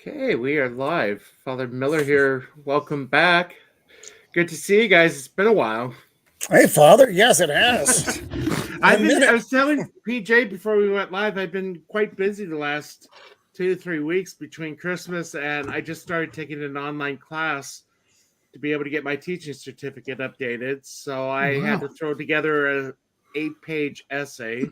Okay, we are live. Father Miller here. Welcome back. Good to see you guys. It's been a while. Hey, Father. Yes, it has. I was telling PJ before we went live, I've been quite busy the last 2 to 3 weeks between Christmas and I just started taking an online class to be able to get my teaching certificate updated. So I had to throw together an 8-page essay.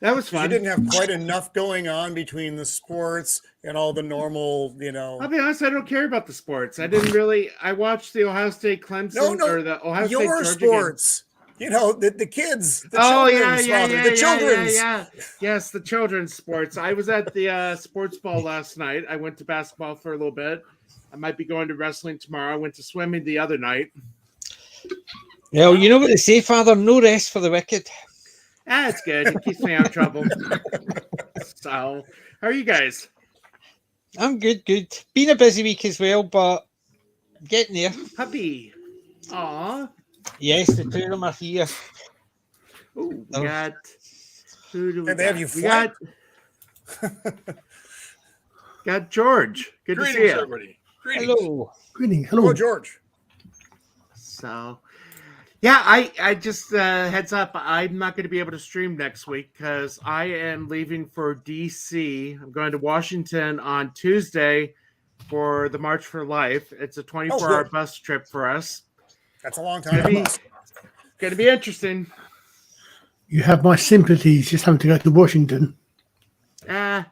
That was fun. You didn't have quite enough going on between the sports and all the normal, I'll be honest, I don't care about the sports. I watched the Ohio State Clemson or the Ohio State Georgia sports. Game. The kids. The children's. Yes, the children's sports. I was at the sports ball last night. I went to basketball for a little bit. I might be going to wrestling tomorrow. I went to swimming the other night. Well, you know what they say, Father? No rest for the wicked. It's good. It keeps me out of trouble. So, how are you guys? I'm good. Been a busy week as well, but getting there. Happy. Aw. Yes, the two of them are here. Ooh, we got. Who do we and they have you flat? Got George. Good Greetings, to see you. Everybody. Greetings. Hello. Greetings. Hello, George. So, yeah, I just heads up. I'm not going to be able to stream next week because I am leaving for DC. I'm going to Washington on Tuesday for the March for Life. It's a 24-hour bus trip for us. That's a long time. Going to be interesting. You have my sympathies just having to go to Washington. I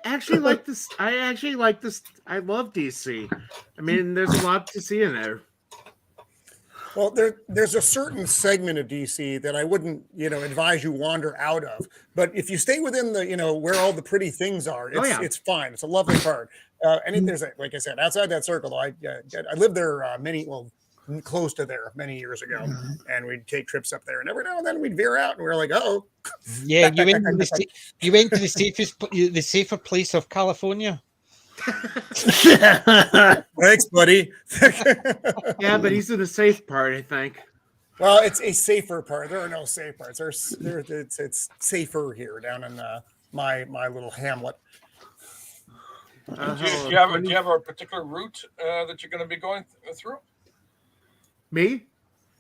actually like this. I love DC. I mean, there's a lot to see in there. Well, there's a certain segment of DC that I wouldn't, advise you wander out of. But if you stay within the, where all the pretty things are, it's fine. It's a lovely part. And there's, like I said, outside that circle, though, I lived there close to there many years ago, and we'd take trips up there. And every now and then we'd veer out, and we were like, "Oh, yeah." You went to the safer place of California. Thanks, buddy. Yeah, but he's in the safe part, I think. Well, it's a safer part. There are no safe parts. It's safer here down in my little hamlet. Do you have a particular route that you're going to be going through? Me?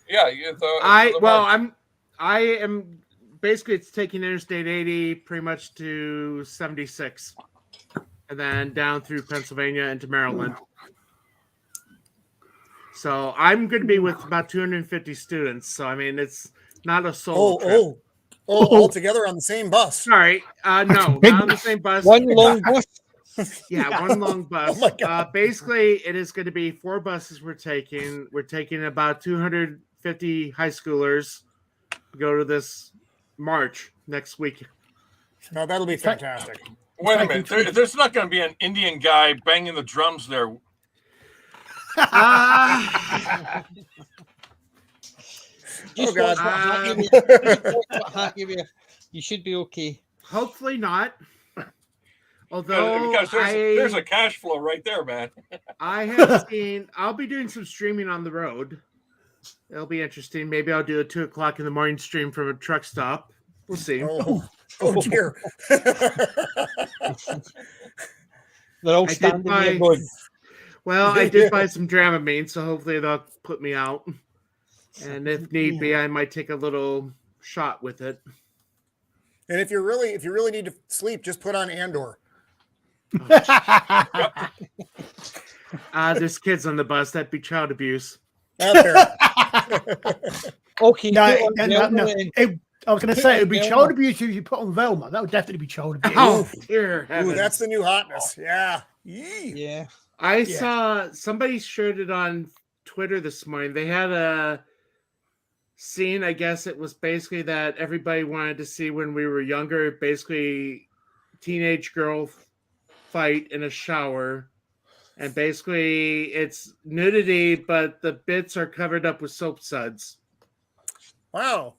Yeah, I am basically it's taking Interstate 80 pretty much to 76. And then down through Pennsylvania into Maryland. So I'm going to be with about 250 students. So, I mean, it's not a solo trip. All together on the same bus. Sorry. No, not on the same bus. One long bus. Yeah, Yeah. one long bus. Oh my God. Basically, it is going to be 4 buses we're taking. We're taking about 250 high schoolers to go to this march next week. No, that'll be fantastic. Wait a minute. There's not going to be an Indian guy banging the drums there. Just Oh, God. watch what hat you wear. Just watch what hat you wear. You should be okay. Hopefully not. Although Because there's a cash flow right there, man. I have seen, I'll be doing some streaming on the road. It'll be interesting. Maybe I'll do a 2:00 in the morning stream from a truck stop. We'll see. Oh dear. They're all standing there going, Well, I did buy some Dramamine, so hopefully they'll put me out. And if need be, I might take a little shot with it. And if you really need to sleep, just put on Andor. There's kids on the bus. That'd be child abuse. Okay. okay. No, put on no. Velma I was going to say it would be Velma. child abuse if you put on Velma. That would definitely be child abuse. Oh, dear Ooh, heavens. that's the new hotness. Yeah. Yee. Yeah. I saw somebody shared it on Twitter this morning. They had a scene, I guess it was basically that everybody wanted to see when we were younger, basically teenage girl fight in a shower. And basically it's nudity, but the bits are covered up with soap suds. Wow.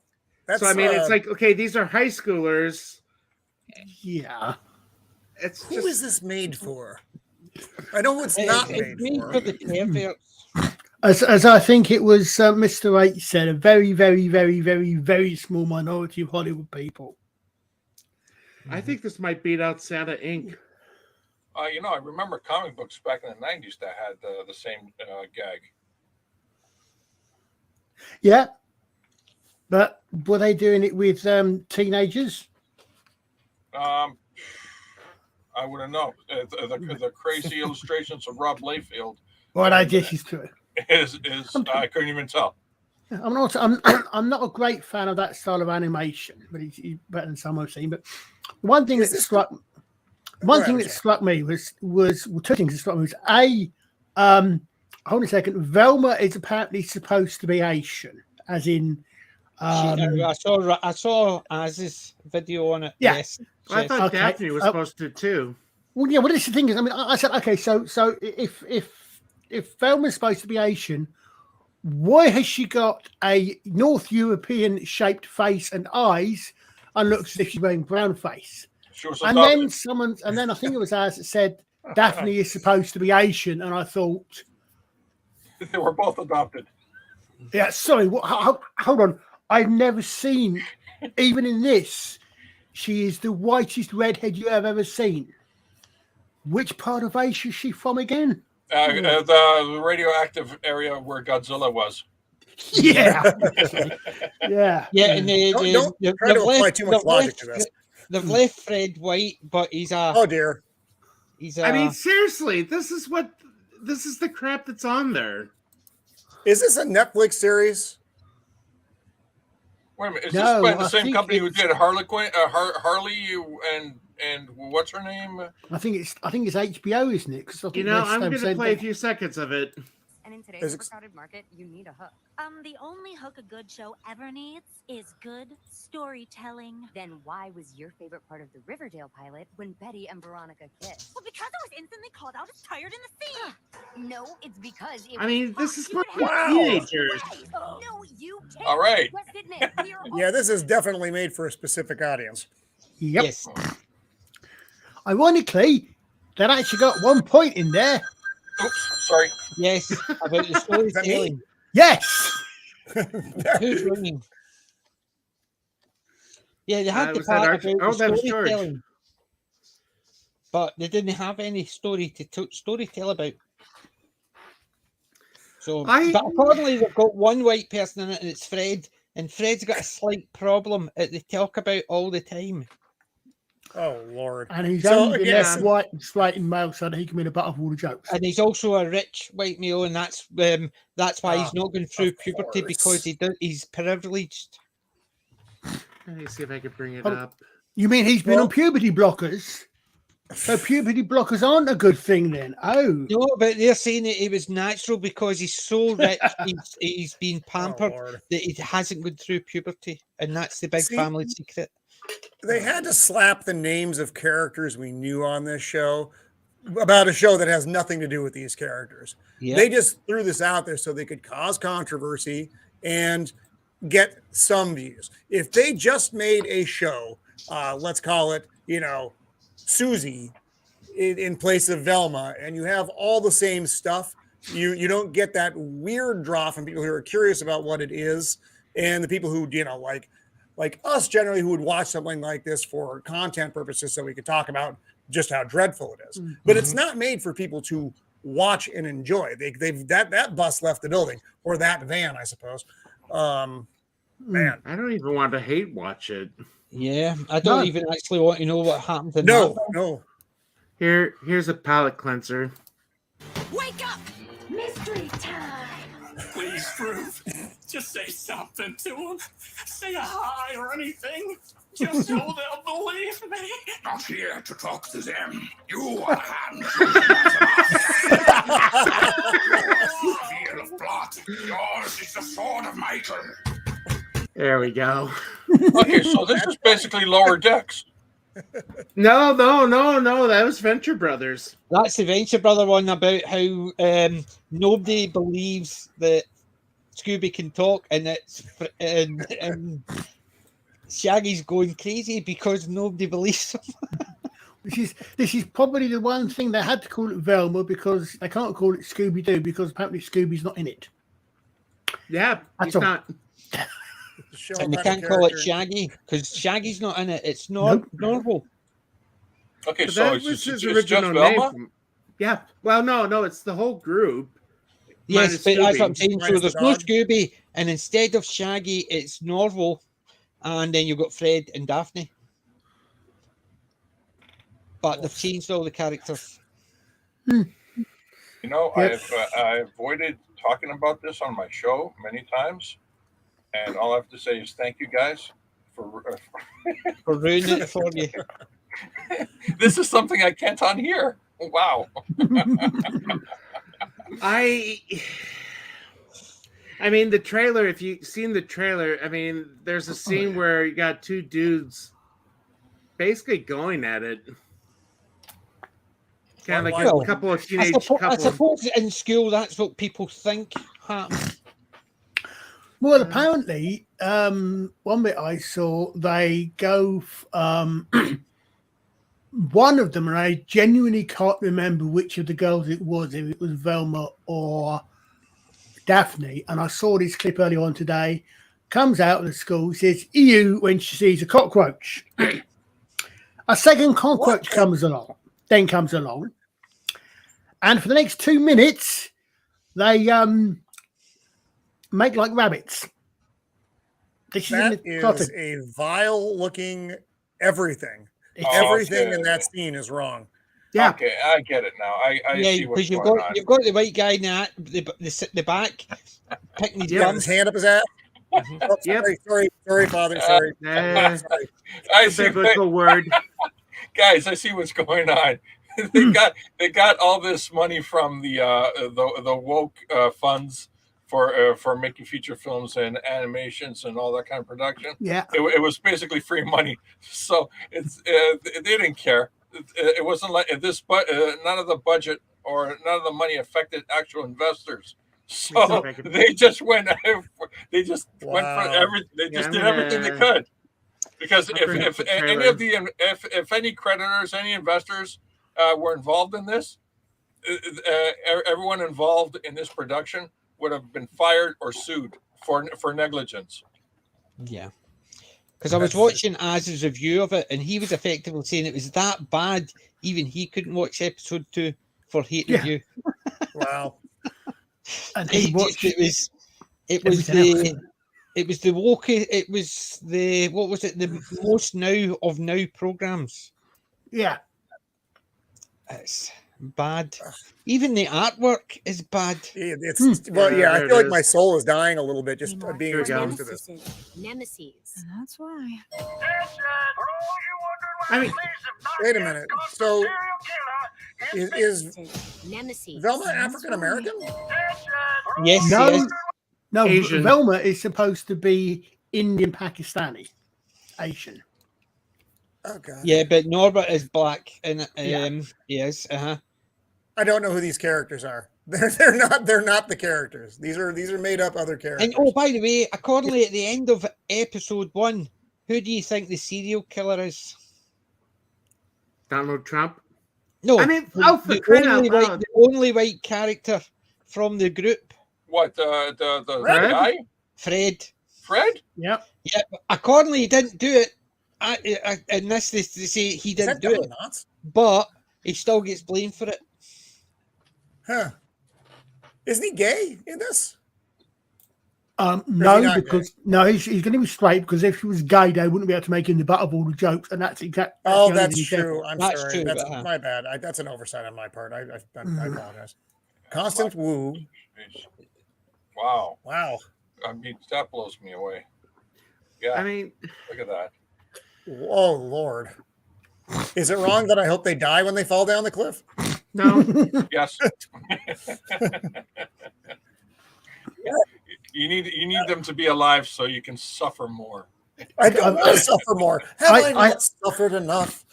That's, So I mean, it's like, okay, these are high schoolers. Yeah. It's who just, is this made for? I know it's not It's made for. for the perverts. As I think it was Mr. H said, a very, very, very, very, very small minority of Hollywood people. I think this might beat out Santa Inc. I remember comic books back in the 90s that had the same gag. Yeah. But were they doing it with teenagers? I wouldn't know. The crazy illustrations of Rob Layfield Well, I guess it's true. is I couldn't even tell. I'm not a great fan of that style of animation, but he's better than some I've seen. But one thing that struck me was two things that struck me was hold on a second. Velma is apparently supposed to be Asian, as in. I saw Az's video on it. Yeah. Yes. I thought Okay. Daphne was supposed to too. Well, yeah. Well, this is the thing is, I mean, I said, okay, so if Velma's supposed to be Asian, why has she got a North European shaped face and eyes, and looks as if she's wearing brown face? And then I think it was Az that said Daphne is supposed to be Asian, and I thought They were both adopted. Yeah, sorry. Hold on. I've never seen, even in this, she is the whitest redhead you have ever seen. Which part of Asia is she from again? The radioactive area where Godzilla was. Yeah. Yeah. Yeah, and Don't try to apply too much logic to this. They've left Fred white, but he's a. Oh dear. I mean, seriously, this is the crap that's on there. Is this a Netflix series? Wait a minute, is No, this by the I same think company who it's- did Harley and what's her name? I think it's HBO, isn't it? 'Cause I think You know, they're I'm going to same play a thing. few seconds of it. And in today's Is it- overcrowded market, you need a hook. The only hook a good show ever needs is good storytelling. Then why was your favorite part of the Riverdale pilot when Betty and Veronica kissed? Well, because I was instantly called out as tired in the scene. No, it's because it I mean, this is for Wow. teenagers. No, you can't. Oh. All right. Yes, it is. We are Yeah, this is definitely made for a specific audience. Yep. Yes. Ironically, that actually got 1 point in there. Oops, sorry. Yes. About the storytelling. Yes. Who's winning? Yeah, they had the was that part Archie? about Oh, the that was George. storytelling, but they didn't have any story to tell about. So, but accordingly, they've got one white person in it, and it's Fred. And Fred's got a slight problem that they talk about all the time. Oh Lord. And he's So, only been yeah. left white and straight in male so that he can be the butt of all the jokes. And he's also a rich white male, and that's why he's not going through of puberty because course. he's privileged. Let me see if I can bring it Oh. up. You mean he's been Well- on puberty blockers? So puberty blockers aren't a good thing then. Oh. No, but they're saying that it was natural because he's so rich, he's been pampered Lord. that he hasn't gone through puberty, and that's the big See, family secret. They had to slap the names of characters we knew on this show about a show that has nothing to do with these characters. Yeah. They just threw this out there so they could cause controversy and get some views. If they just made a show, let's call it, Susie in place of Velma, and you have all the same stuff, you don't get that weird draw from people who are curious about what it is, and the people who like us generally who would watch something like this for content purposes so we could talk about just how dreadful it is. But it's not made for people to watch and enjoy. They've that bus left the building, or that van, I suppose. Man, I don't even want to hate watch it. Yeah, I don't even actually want to know what happened in no. Here's a palate cleanser. Wake up! Mystery time! Please, Ruth, just say something to him. Say a hi or anything. Just so they'll believe me. Not here to talk to them. You are hands. Feel of blood. Yours is the sword of Michael. There we go. Okay, so this is basically Lower Decks. No. That was Venture Brothers. That's the Venture Brother one about how nobody believes that Scooby can talk, and and Shaggy's going crazy because nobody believes him. This is probably the one thing they had to call it Velma, because they can't call it Scooby Doo because apparently Scooby's not in it. Yeah, That's he's all. not. And they can't call it Shaggy because Shaggy's not in it. It's not normal. Okay, But so that it's was just, his it's original just name. Velma? Yeah. Well, no, it's the whole group. Yes, minus but that's what I'm Scooby. saying. So Minus there's the no dog. Scooby, and instead of Shaggy, it's Norval, and then you've got Fred and Daphne. But they've changed all the characters. Yep. I avoided talking about this on my show many times, and all I have to say is thank you guys for For ruining it for you. this is something I can't unhear. Wow. I mean, the trailer, if you've seen the trailer, I mean, there's a scene where you got two dudes basically going at it. Kind of like Well, a couple of I teenage couples. suppose in school that's what people think happens. Well, apparently, one bit I saw, they go. One of them, and I genuinely can't remember which of the girls it was, if it was Velma or Daphne. And I saw this clip earlier on today. Comes out of the school, says "ew" when she sees a cockroach. A second cockroach comes along, and for the next 2 minutes, they make like rabbits. This That is in the is a vile-looking everything. Oh, Everything okay. in that scene is wrong. Yeah. Okay, I get it now. I Yeah, see what's because going on. you've got the white guy in the back picking his Yeah, gum. his hand up his ass. Oh, Yep. sorry, Father. Sorry. Nah, I see, biblical word. guys. I see what's going on. they got all this money from the woke funds for making feature films and animations and all that kind of production. Yeah. It was basically free money, so they didn't care. It wasn't like this, but none of the budget or none of the money affected actual investors. So they just went. They just went for everything. They just did everything they could. Because if any creditors, any investors were involved in this, everyone involved in this production would have been fired or sued for negligence. Yeah. Because I was watching Az's review of it, and he was effectively saying it was that bad, even he couldn't watch episode 2 for hate review. Wow. And he watched it was the what was it, the most now programs. Yeah. It's bad. Even the artwork is bad. It's well, yeah. I There feel it like my is. soul is dying a little bit just being Here we go. exposed to this. Nemesis. That's why. I mean, Wait a minute. So is Nemesis. Velma African American? Yes, No, yes. no. Asian. Velma is supposed to be Indian Pakistani, Asian. Oh god. Yeah, but Norbert is black, and Yeah. yes, I don't know who these characters are. They're not the characters. These are made up other characters. And oh, by the way, accordingly, at the end of episode 1, who do you think the serial killer is? Donald Trump. No, I mean, oh, for crying out loud. the only white character from the group, What the Fred? guy? Fred. Fred? Yep. Yeah, accordingly, he didn't do it. In this, they say he Is didn't that do Don it, Knotts? but he still gets blamed for it. Huh. Isn't he gay in this? No, not because no, he's going to be straight. Because if he was gay, they wouldn't be able to make him the butt of all the jokes, and that's exactly. Oh, that's true. I'm That's sorry. true, That's but, my bad. That's an oversight on my part. I apologize. Constant Wu. Wow. Wow. I mean, that blows me away. Yeah. I mean, look at that. Oh Lord. Is it wrong that I hope they die when they fall down the cliff? no. Yes. You need them to be alive so you can suffer more. I don't want to suffer more. Have I not suffered enough?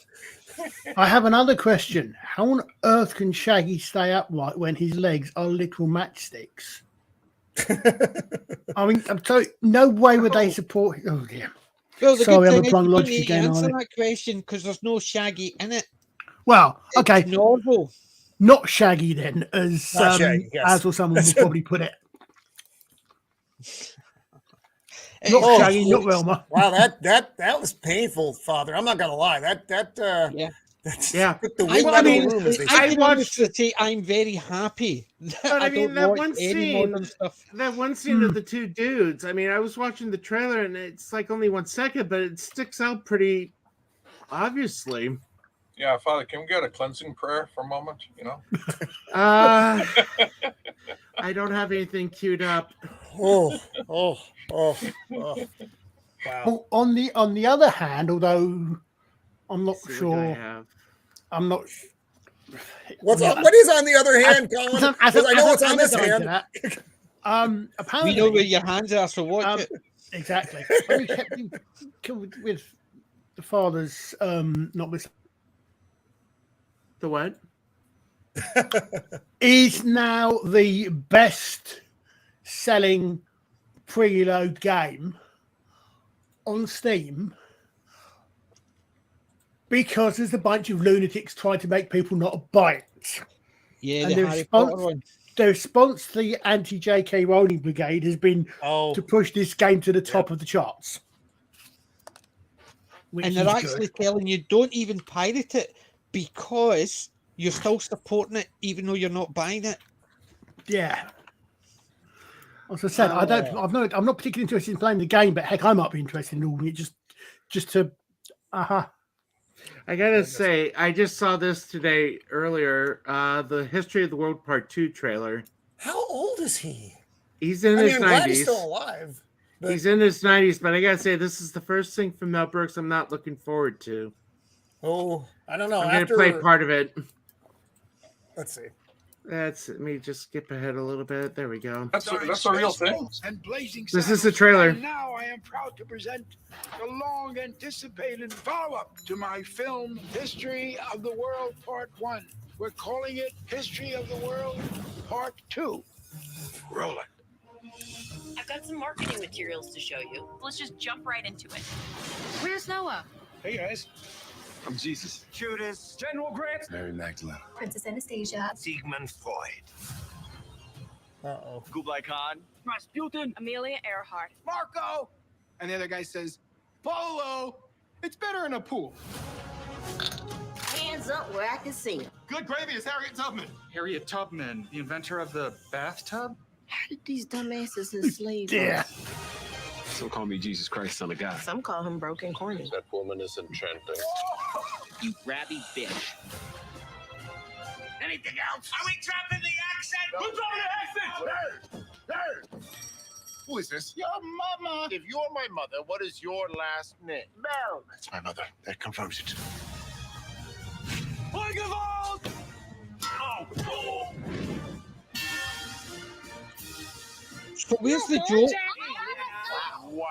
I have another question. How on earth can Shaggy stay upright when his legs are literal matchsticks? I mean, I'm sorry, no way would they support. Oh dear. Well, the Sorry, good I'm thing applying is you logic don't need to again, answer aren't I? that question because there's no Shaggy in it. Well, okay, It's Norval. not Shaggy then, as Not Shaggy, yes. as or someone will probably put it. It's Not Shaggy, not Velma. Wow, that was painful, Father. I'm not gonna lie. That Yeah. took the I, wind I out of mean, the room, as they I say. can honestly say I'm very happy that But I mean, don't that watch one any scene- modern stuff. That one scene of the two dudes. I mean, I was watching the trailer and it's like only 1 second, but it sticks out pretty obviously. Yeah, Father, can we get a cleansing prayer for a moment? You know? I don't have anything queued up. Oh. Wow. Well, on the other hand, although I'm not See, what do I sure, have? I'm not. What is on the other hand, Colin? Because I know what's on this hand. Apparently, We know where your hands are, so watch it. Exactly. Only kept with the father's not with The what? is now the best selling preload game on Steam because there's a bunch of lunatics trying to make people not buy it. Yeah, And the the Harry response- Potter one. The response to the anti-JK Rowling brigade has been to push this game to the top of the charts. Which And they're is actually good. telling you don't even pirate it because you're still supporting it even though you're not buying it. Yeah. As I said, I'm not particularly interested in playing the game, but heck, I might be interested in ordering it just to. I gotta say, I just saw this today earlier. The History of the World Part 2 trailer. How old is he? He's in I mean, his I'm glad 90s. he's still alive. But He's in his 90s, but I gotta say, this is the first thing from Mel Brooks I'm not looking forward to. I don't know. I'm gonna play part of it. Let's see. Let me just skip ahead a little bit. There we go. That's a real thing. And blazing This is the saddles. trailer. And now I am proud to present the long-anticipated follow-up to my film History of the World Part 1. We're calling it History of the World Part 2. Roll it. I've got some marketing materials to show you. Let's just jump right into it. Where's Noah? Hey guys, I'm Jesus. Judas, General Grant, Mary Magdalene. Princess Anastasia. Sigmund Freud, Uh-oh. Kublai Khan, Rasputin, Amelia Earhart. Marco, and the other guy says, Polo, it's better in a pool. Hands up where I can see them. Good gravy is Harriet Tubman. Harriet Tubman, the inventor of the bathtub? How did these dumbasses enslave Yeah. us? Some call me Jesus Christ, son of God. Some call him broken corny. That woman is enchanting. You grabby bitch. Anything else? Are we dropping the accent? We're dropping the accent! Who is this? Your mama. If you're my mother, what is your last name? Bell. That's my mother. That confirms it. So where's the joke? Wow.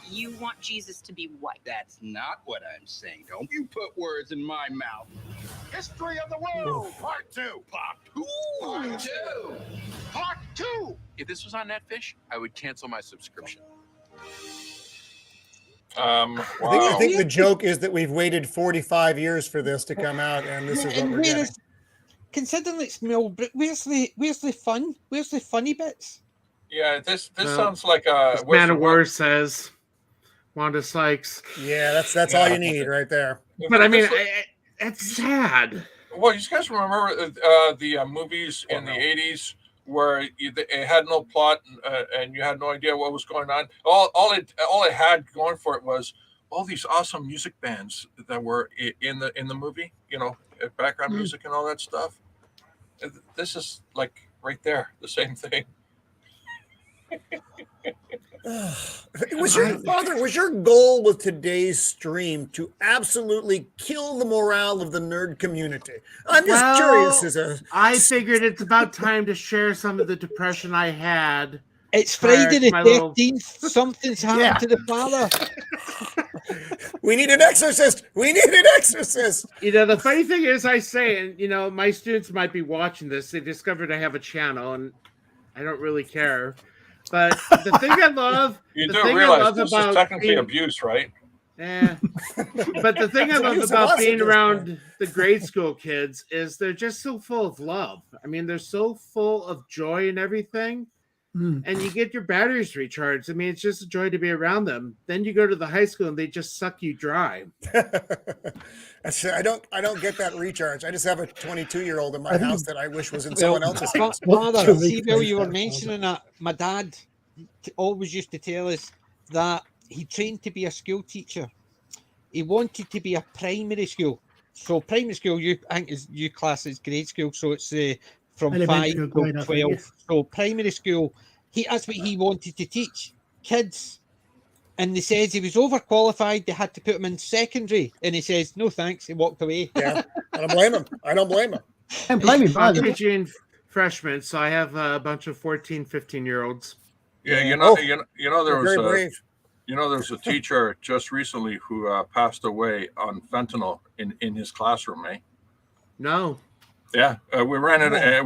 You want Jesus to be white. That's not what I'm saying. Don't you put words in my mouth. History of the World, Part 2. Part 2. Part 2. Part 2. If this was on Netfish, I would cancel my subscription. Wow. I think the joke is that we've waited 45 years for this to come out, and this is what we're getting. Considering it's Mel, where's the fun? Where's the funny bits? Yeah, this sounds like a Man of War says Wanda Sykes. Yeah, that's all you need right there. But I mean, it's sad. Well, you guys remember the movies in the 80s where it had no plot and you had no idea what was going on. All it had going for it was all these awesome music bands that were in the movie, you know, background music and all that stuff. This is like right there, the same thing. Was your goal with today's stream to absolutely kill the morale of the nerd community? I'm just curious. I figured it's about time to share some of the depression I had. It's Friday the 13th. Something's happened to the father. We need an exorcist. We need an exorcist. You know, the funny thing is, I say, and you know, my students might be watching this. They discovered I have a channel, and I don't really care. But the thing I love, you do realize this is technically abuse, right? Yeah. But the thing I love about being around the grade school kids is they're just so full of love. I mean, they're so full of joy and everything. And you get your batteries recharged. I mean, it's just a joy to be around them. Then you go to the high school and they just suck you dry. I don't get that recharge. I just have a 22-year-old in my house that I wish was in someone else's house. Father, see, Bill, you were mentioning that. My dad always used to tell us that he trained to be a school teacher. He wanted to be a primary school. So primary school, I think you class as grade school. So it's from 5 to 12. So primary school, that's what he wanted to teach kids. And they says he was overqualified. They had to put him in secondary. And he says, no, thanks. He walked away. Yeah, I don't blame him. And blame him. I'm teaching freshmen, so I have a bunch of 14, 15-year-olds. Yeah, there was a teacher just recently who passed away on fentanyl in his classroom, eh? No. Yeah, we ran it. It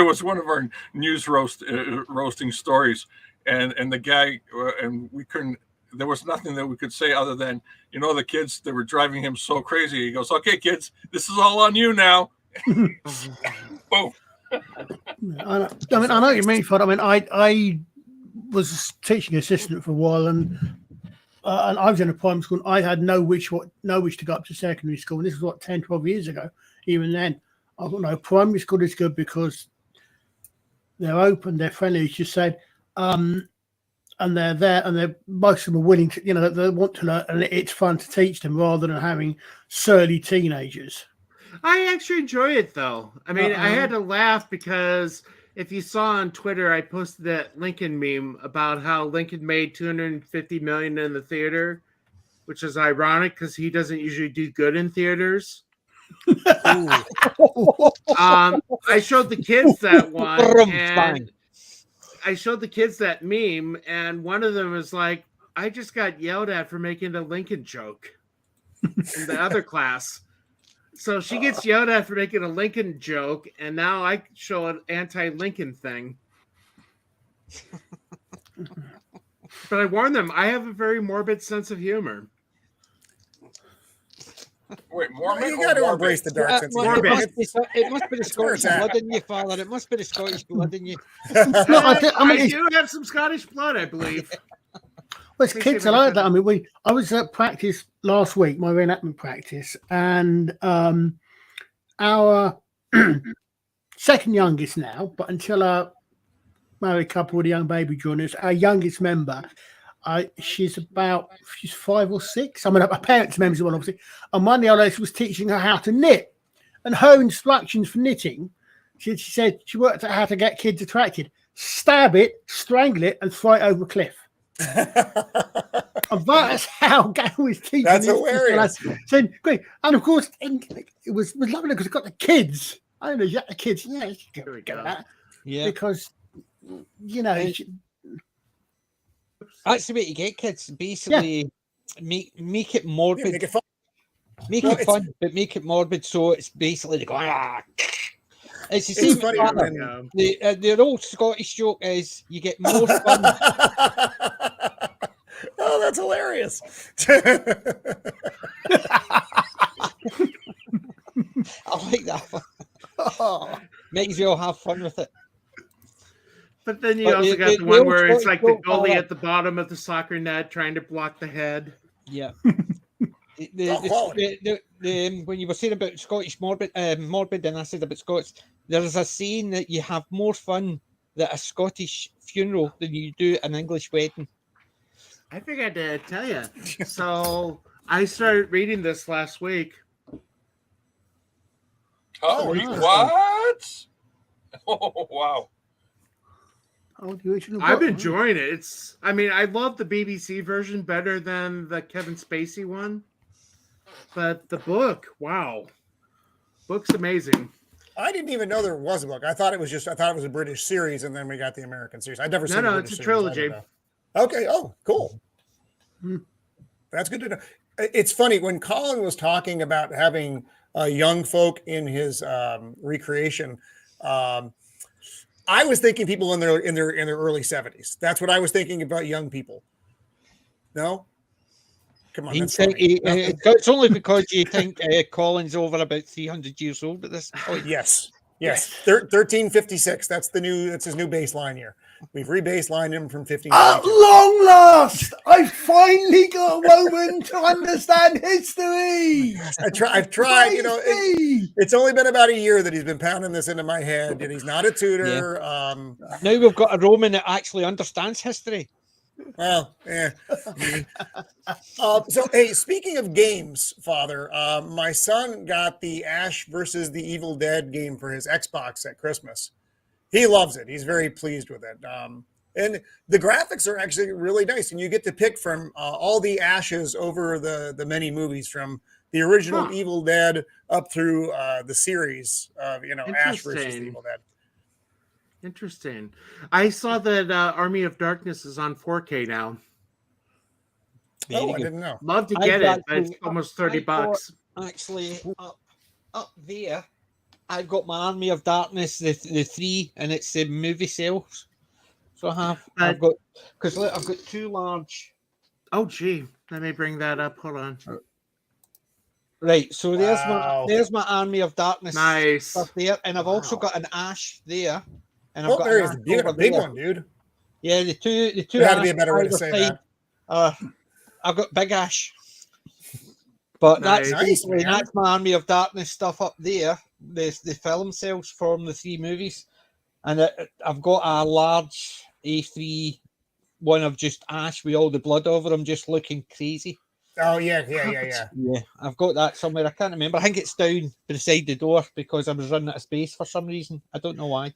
was one of our news roasting stories, and the guy and we couldn't. There was nothing that we could say other than, you know, the kids that were driving him so crazy. He goes, "Okay, kids, this is all on you now." Boom. I know what you mean, Fred. I mean, I was a teaching assistant for a while, and I was in a primary school. And I had no wish to go up to secondary school. And this was 10, 12 years ago. Even then, I thought, no, primary school is good because they're open, they're friendly, as you said, and they're there, and most of them are willing to, you know, they want to learn, and it's fun to teach them rather than having surly teenagers. I actually enjoy it, though. I mean, I had to laugh because if you saw on Twitter, I posted that Lincoln meme about how Lincoln made $250 million in the theater, which is ironic because he doesn't usually do good in theaters. I showed the kids that one, and I showed the kids that meme, and one of them was like, I just got yelled at for making a Lincoln joke in the other class. So she gets yelled at for making a Lincoln joke, and now I show an anti-Lincoln thing. But I warned them, I have a very morbid sense of humor. Wait, Mormon? You got to embrace the dark sense of humor. It must be the Scottish blood in you, Father. It must be the Scottish blood in you. I do have some Scottish blood, I believe. Well, it's kids are like that. I mean, I was at practice last week, my reenactment practice, and our second youngest now, but until our married couple with a young baby joined us, our youngest member, she's 5 or 6. I mean, her parents' members, one obviously. And one of the others was teaching her how to knit, and her instructions for knitting, she said she worked out how to get kids attracted: stab it, strangle it, and throw it over a cliff. And that's how Gary was teaching. That's hilarious. And of course, it was lovely because it got the kids I don't know, the kids, yeah, you can There we get go. that. Yeah. Because, you know, That's the way to get kids. Basically, make it morbid. Yeah, make it fun. Make Well, it fun, but make it morbid. So it's basically going. It's the same. It's funny when The old Scottish joke is you get more fun. Oh, that's hilarious. I like that one. Makes you all have fun with it. But then you But also the- got the- the the one old where it's Scottish like the joke goalie are- at the bottom of the soccer net trying to block the head. Yeah. Quality. When you were saying about Scottish morbid, and I said about Scots, there is a saying that you have more fun at a Scottish funeral than you do an English wedding. I forgot to tell you. So I started reading this last week. Oh, What? Oh, wow. oh, the original I'm book. enjoying it. I mean, I love the BBC version better than the Kevin Spacey one. But the book, wow. Book's amazing. I didn't even know there was a book. I thought it was a British series, and then we got the American series. I'd never seen. No, the it's a British series. I don't trilogy. know. Okay. Oh, cool. That's good to know. It's funny when Colin was talking about having young folk in his recreation. I was thinking people in their early 70s. That's what I was thinking about young people. No, come on, that's funny. It's only because you think Colin's over about 300 years old at this point. Yes. 1356. That's his new baseline year. We've rebaselined him from 15. At long last, I finally got a moment to understand history. I've tried, you know, it's only been about a year that he's been pounding this into my head, and he's not a tutor. Now we've got a Roman that actually understands history. Well, yeah. So, hey, speaking of games, Father, my son got the Ash versus the Evil Dead game for his Xbox at Christmas. He loves it. He's very pleased with it. And the graphics are actually really nice. And you get to pick from all the Ashes over the many movies, from the original Evil Dead up through the series of, Ash versus the Evil Dead. Interesting. I saw that Army of Darkness is on 4K now. Oh, I didn't know. Love to get it, but it's almost $30. Actually, up there, I've got my Army of Darkness, the 3, and it's the movie sales. So I've got, because look, I've got 2 large. Oh, gee. Let me bring that up. Hold on. Right, so there's my Army of Darkness. Nice. Stuff there, and I've also got an Ash there. And I've Oh, got there is. You got a big one, dude. Yeah, the two. There had to be a better way to say that. I've got Big Ash, but Nice. that's my Army of Darkness stuff up there. The film sales from the 3 movies, and I've got a large A3 one of just Ash with all the blood over him, just looking crazy. Oh yeah. Yeah, I've got that somewhere. I can't remember. I think it's down beside the door because I was running out of space for some reason. I don't know why.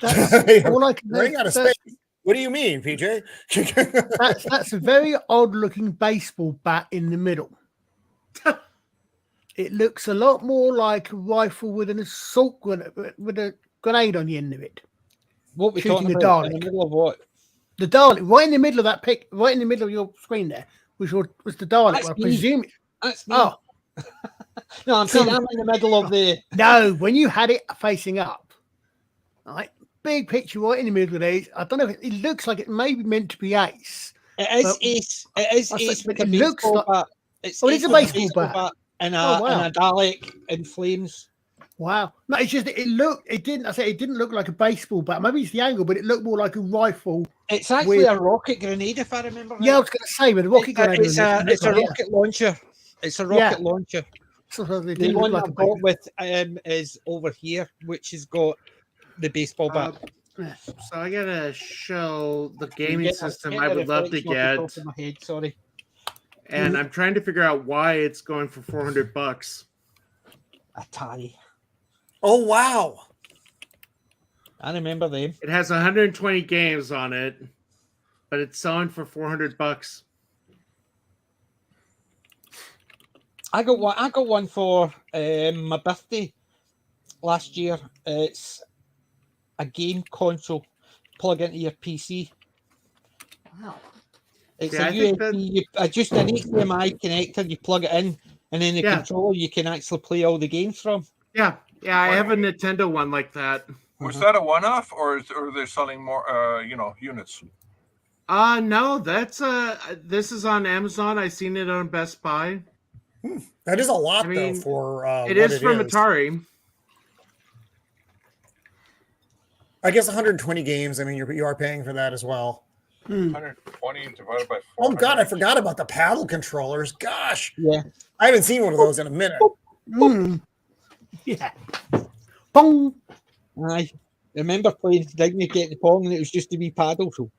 Running out of space. What do you mean, PJ? that's a very odd looking baseball bat in the middle. It looks a lot more like a rifle with an assault grenade, with a grenade on the end of it. What we Shooting talking the about? Dalek. In the middle of what? The Dalek, right in the middle of that pic, right in the middle of your screen there, was the Dalek. That's I me. presume. That's me. Oh. No, I'm saying I'm in the middle of the. No, when you had it facing up, right, big picture right in the middle of these. I don't know if it looks like it may be meant to be Ace. It is but- Ace. It is Ace. But With it a looks baseball like. bat. It's Oh, it Ace is a with baseball bat. and Oh, wow. and a Dalek in flames. Wow. No, it's just it didn't look like a baseball bat. Maybe it's the angle, but it looked more like a rifle. It's actually a rocket grenade, if I remember right. Yeah, I was going to say with a rocket grenade. It's a rocket launcher. It's a rocket launcher. So it The didn't one look like I've got with is over here, which has got the baseball bat. So I gotta show the gaming Get system a I would love to reflection off the get, top of my head, sorry. and I'm trying to figure out why it's going for $400. Atari. Oh wow! I remember them. It has 120 games on it, but it's selling for $400. I got one for my birthday. last year. It's a game console plug into your PC. Wow. It's Yeah, a I think USB, just an HDMI connector. You plug it in, and then the controller you can actually play all the games from. Yeah, I have a Nintendo one like that. Was that a one-off, or they're selling more, units? No, that's this is on Amazon. I seen it on Best Buy. That is a lot, I mean, though, for it is from Atari. I guess 120 games. I mean, you are paying for that as well. 120 divided by 4. Oh God, I forgot about the paddle controllers. Gosh, yeah, I haven't seen one of those in a minute. Yeah. Bong. I remember playing Digny Get the Pong, and it was just a wee paddle. So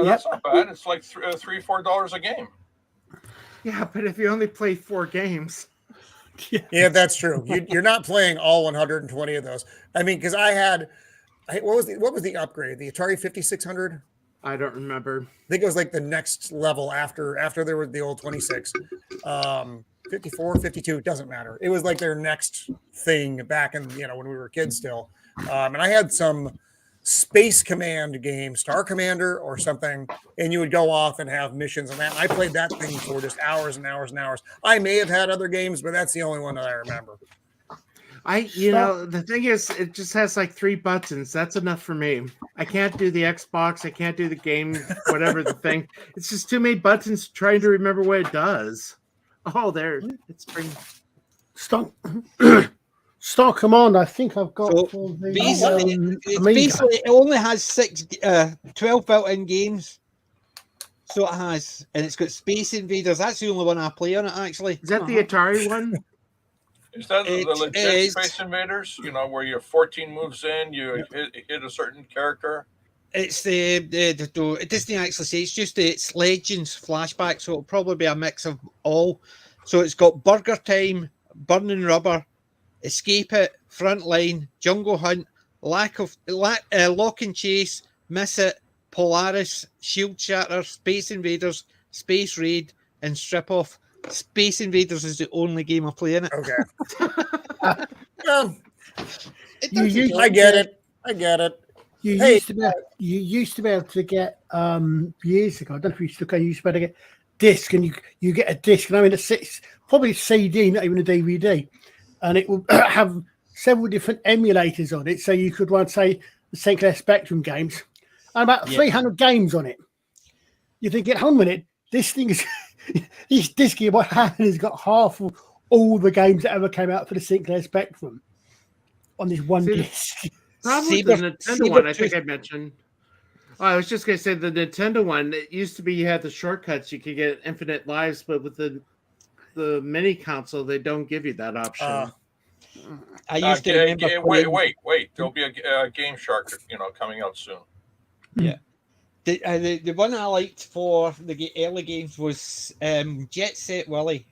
that's not bad. It's like $3-4 a game. Yeah, but if you only play 4 games. Yeah, that's true. You're not playing all 120 of those. I mean, because what was the upgrade? The Atari 5600? I don't remember. I think it was like the next level after there was the old 26. 54, 52, it doesn't matter. It was like their next thing back in, when we were kids still. And I had some Space Command game, Star Commander or something, and you would go off and have missions and that. I played that thing for just hours and hours and hours. I may have had other games, but that's the only one that I remember. The thing is, it just has like 3 buttons. That's enough for me. I can't do the Xbox. I can't do the game, whatever the thing. It's just too many buttons trying to remember what it does. Oh, there. It's pretty. Star Command, I think I've got for the basically it only has 12 built-in games. So it has, and it's got Space Invaders. That's the only one I play on it, actually. Is that the Atari one? Is that the legit Space Invaders? Where you're 14 moves in, you hit a certain character. It's it doesn't actually say. It's Legends flashback, so it'll probably be a mix of all. So it's got Burger Time, Burning Rubber, Escape It, Frontline, Jungle Hunt, Lock and Chase, Miss It, Polaris, Shield Shatter, Space Invaders, Space Raid, and Strip Off. Space Invaders is the only game I play in it. Okay. I get it. You used to be able to get years ago. I don't know if you still can. You used to be able to get disc, and you get a disc, and I mean it's probably a CD, not even a DVD, and it will have several different emulators on it, so you could run, say, the Sinclair Spectrum games, and about 300 games on it. You think, hold on a minute, this thing is this disc in my hand has got half of all the games that ever came out for the Sinclair Spectrum on this one disc. Probably the Nintendo one, I think I mentioned. Oh, I was just going to say the Nintendo one. It used to be you had the shortcuts. You could get infinite lives, but with the mini console, they don't give you that option. I used to remember wait. There'll be a Game Shark, coming out soon. Yeah. The one I liked for the early games was Jet Set Willy.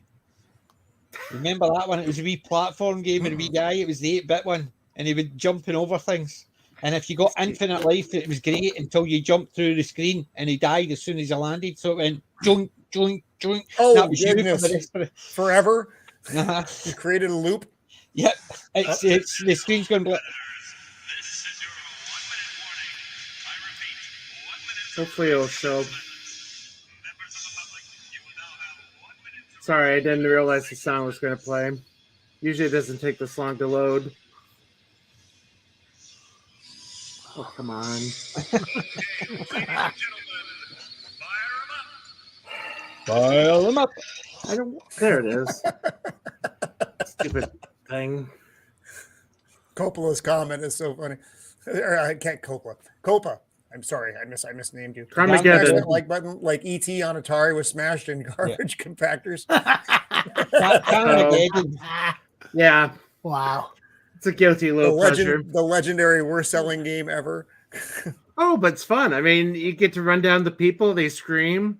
Remember that one? It was a wee platform game and a wee guy. It was the 8-bit one, and he would jumping over things. And if you got infinite life, it was great until you jumped through the screen and he died as soon as he landed. So it went joink, joink, joink. Oh, that was goodness. Forever? Uh-huh. You created a loop? Yep. It's the screen's going to Hopefully it'll show. Sorry, I didn't realize the sound was going to play. Usually it doesn't take this long to load. Oh, come on. File them up. There it is. Stupid thing. Coppola's comment is so funny. I can't Coppa. I'm sorry, I misnamed you. Armageddon. Like button, like ET on Atari was smashed in garbage compactors. Yeah. Wow. It's a guilty little pleasure. The legendary worst selling game ever. Oh, but it's fun. I mean, you get to run down the people, they scream.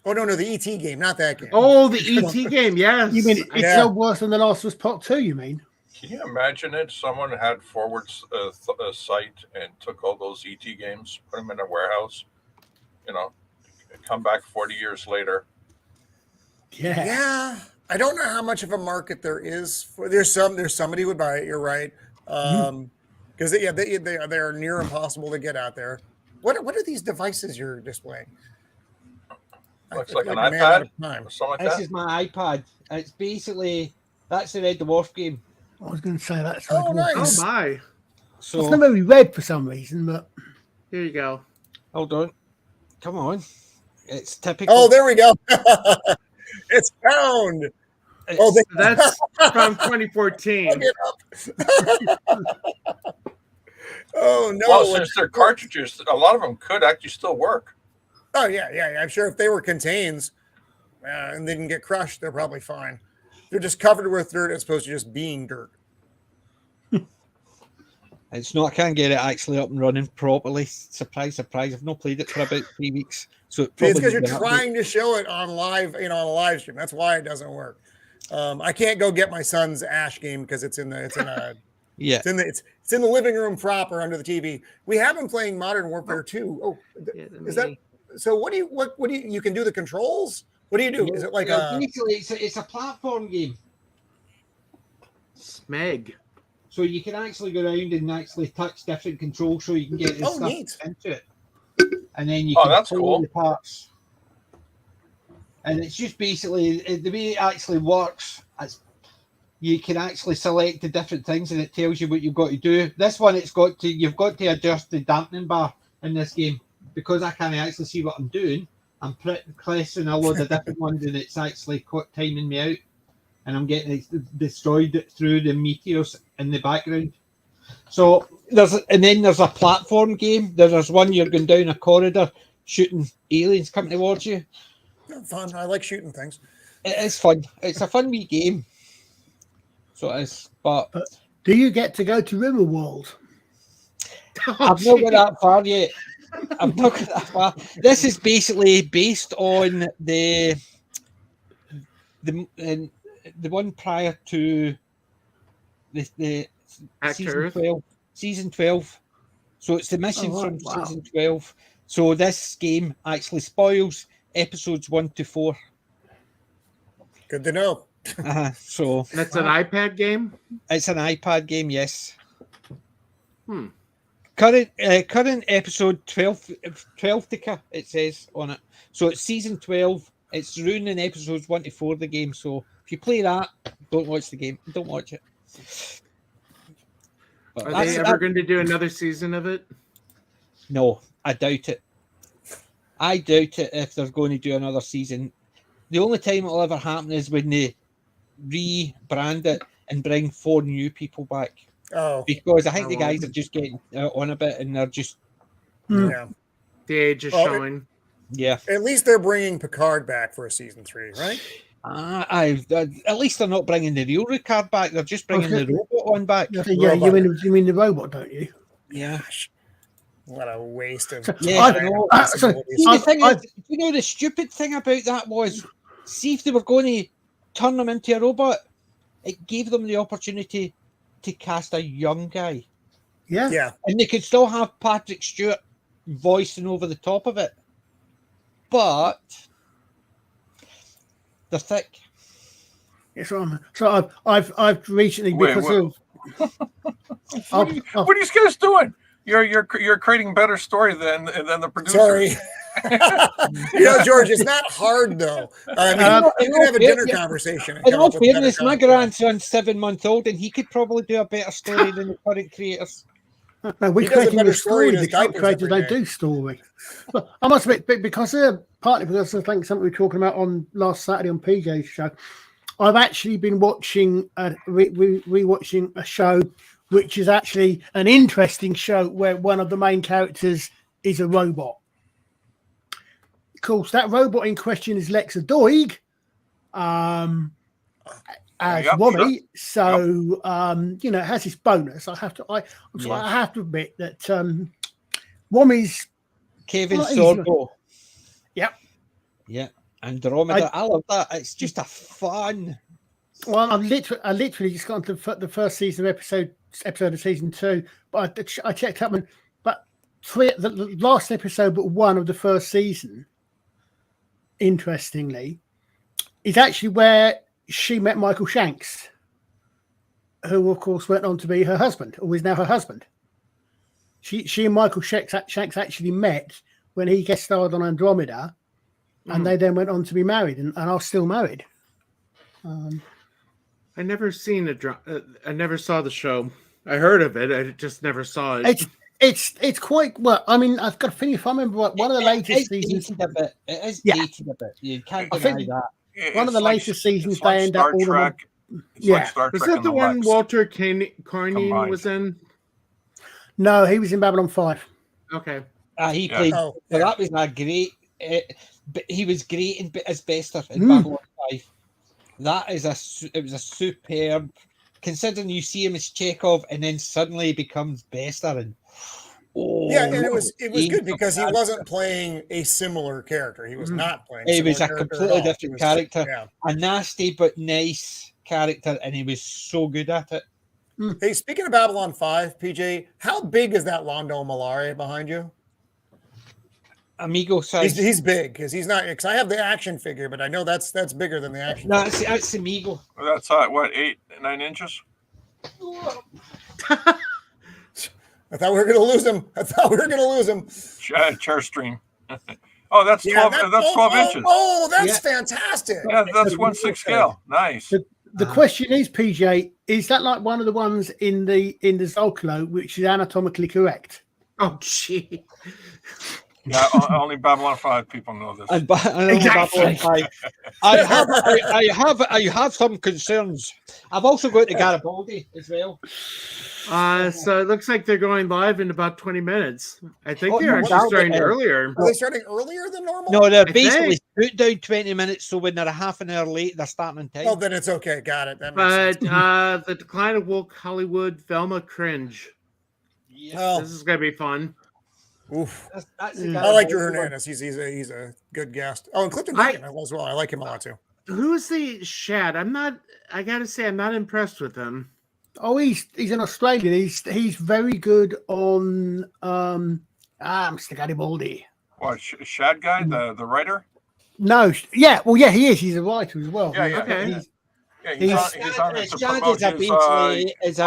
Oh, no, the ET game, not that game. Oh, the ET game, yes. You mean it's no worse than The Last of Us Part 2, you mean? Can you imagine it? Someone had forward sight and took all those ET games, put them in a warehouse, come back 40 years later. Yeah. I don't know how much of a market there is. There's somebody who would buy it. You're right. because they are near impossible to get out there. What are these devices you're displaying? Looks like an iPad or something like This that. is my iPad. It's basically that's the Red Dwarf game. I was going to say that's nice. Oh my! So it's not very red for some reason, but Here you go. hold on, come on, it's typical. Oh, there we go. It's found. That's from 2014. Oh no! Well, since they're cartridges, a lot of them could actually still work. Oh yeah. I'm sure if they were contains and they didn't get crushed, they're probably fine. They're just covered with dirt as opposed to just being dirt. It's not. I can't get it actually up and running properly. Surprise, surprise! I've not played it for about 3 weeks, so It's because you're trying to show it on live, on a live stream. That's why it doesn't work. I can't go get my son's Ash game because it's in a yeah. It's in the living room proper under the TV. We have been playing Modern Warfare 2. Oh, is that so? What do you can do the controls? What do you do? Is it like basically it's a platform game? Smeg. So you can actually go around and actually touch different controls, so you can get stuff neat. into it, and then you Oh, can that's pull cool. the parts. And it's just basically the way it actually works. You can actually select the different things, and it tells you what you've got to do. This one, you've got to adjust the dampening bar in this game because I can't actually see what I'm doing. I'm pressing a load of different ones, and it's actually timing me out, and I'm getting it destroyed through the meteors in the background. So there's a platform game. There's one you're going down a corridor shooting aliens coming towards you. Fun. I like shooting things. It is fun. It's a fun wee game. So it is. But do you get to go to Riverworld? I've not got that far yet. I've not got that far. This is basically based on the one prior to the season 12. So it's the mission from season 12. So this game actually spoils episodes 1 to 4. Good to know. So that's an iPad game. It's an iPad game, yes. Current episode 12 it says on it. So it's season 12. It's ruining episodes 1 to 4 of the game. So if you play that, don't watch the game. Don't watch it. But are they ever going to do another season of it? No, I doubt it. I doubt it if they're going to do another season. The only time it'll ever happen is when they rebrand it and bring 4 new people back. Oh, because I think the guys are just getting on a bit, and they're just yeah. The age is showing. Yeah. At least they're bringing Picard back for a season 3, right? At least they're not bringing the real Picard back. They're just bringing the robot one back. Yeah, you mean the robot, don't you? Yeah. What a waste of. Yeah. The thing is, you know, the stupid thing about that was, see if they were going to turn them into a robot, it gave them the opportunity to cast a young guy. Yeah. And they could still have Patrick Stewart voicing over the top of it. But they're thick. Yes, so I've recently because of what are you guys doing? You're creating better story than the producer. Sorry. George, it's not hard though. I mean, you can have a dinner conversation. In all fairness, my grandson's 7-month-old, and he could probably do a better story than the current creators. No, we're creating a story. The current creators don't do story. But I must admit, because partly because I think something we were talking about on last Saturday on PJ's show, I've actually been watching rewatching a show which is actually an interesting show where one of the main characters is a robot. Of course, that robot in question is Lexa Doig, as Wommy. So it has its bonus. I have to admit that Wommy's Kevin Sorbo. Yep. Yeah. Andromeda. I love that. It's just a fun. Well, I literally just got into the first season of episode of season 2, but I checked up, but the last episode, but 1 of the first season, interestingly, is actually where she met Michael Shanks. who of course went on to be her husband, or is now her husband. She and Michael Shanks actually met when he guest starred on Andromeda, and they then went on to be married and are still married. I never I never saw the show. I heard of it. I just never saw it. It's quite well. I mean, I've got a feeling if I remember one of the latest seasons. It is dated a bit. You can't deny that. One of the latest seasons, they end up all Trek. Was that the one Walter Carney was in? No, he was in Babylon 5. Okay. He played. That was a great. He was great in as Bester in Babylon 5. It was a superb. Considering you see him as Chekhov and then suddenly he becomes Bester and. And it was good because he wasn't playing a similar character. He was not playing. He was a completely different character, a nasty but nice character, and he was so good at it. Hey, speaking of Babylon 5, PJ, how big is that Londo Malare behind you? Amigo size. He's big because he's not. Because I have the action figure, but I know that's bigger than the action. No, that's Amigo. Well, that's what 8-9 inches. I thought we were going to lose him. Chair stream. Oh, that's 12. That's 12 inches. Oh, that's fantastic. Yeah, that's 1/6 scale. Nice. The question is, PJ, is that like one of the ones in the Zolkalo which is anatomically correct? Oh, gee. Yeah, only Babylon 5 people know this. Exactly. I have some concerns. I've also got the Garibaldi as well. So it looks like they're going live in about 20 minutes. I think they're actually starting earlier. Are they starting earlier than normal? No, they're basically put down 20 minutes, so when they're a half an hour late, they're starting in time. Oh, then it's okay. Got it. That makes sense. The Decline of Woke Hollywood, Velma Cringe. Yeah. This is going to be fun. Oof. I like Drew Hernandez. He's a good guest. Oh, and Clifton Bacon as well. I like him a lot too. Who's the Shad? I gotta say, I'm not impressed with him. Oh, he's an Australian. He's very good on Mr. Garibaldi. What, Shad guy, the writer? No, yeah, well, yeah, he is. He's a writer as well. Yeah, okay. He's on it to promote his,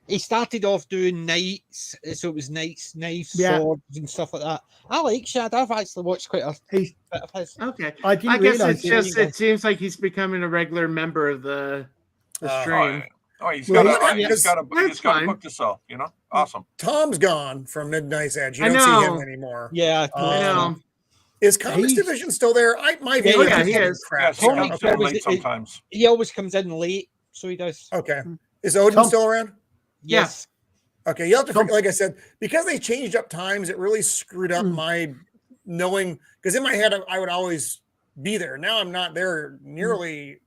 he started off doing knights, so it was knights, knives, swords, and stuff like that. I like Shad. I've actually watched quite a bit of his. Okay, I guess it's just it seems like he's becoming a regular member of the stream. He's got a book to sell. You know, awesome. Tom's gone from Midnight's Edge. You don't see him anymore. Yeah, I know. Is Comics Division still there? My view he is. Crap. Sometimes he always comes in late, so he does. Okay. Is Odin still around? Yes. Okay, you have to, like I said, because they changed up times, it really screwed up my knowing, because in my head, I would always be there. Now I'm not there nearly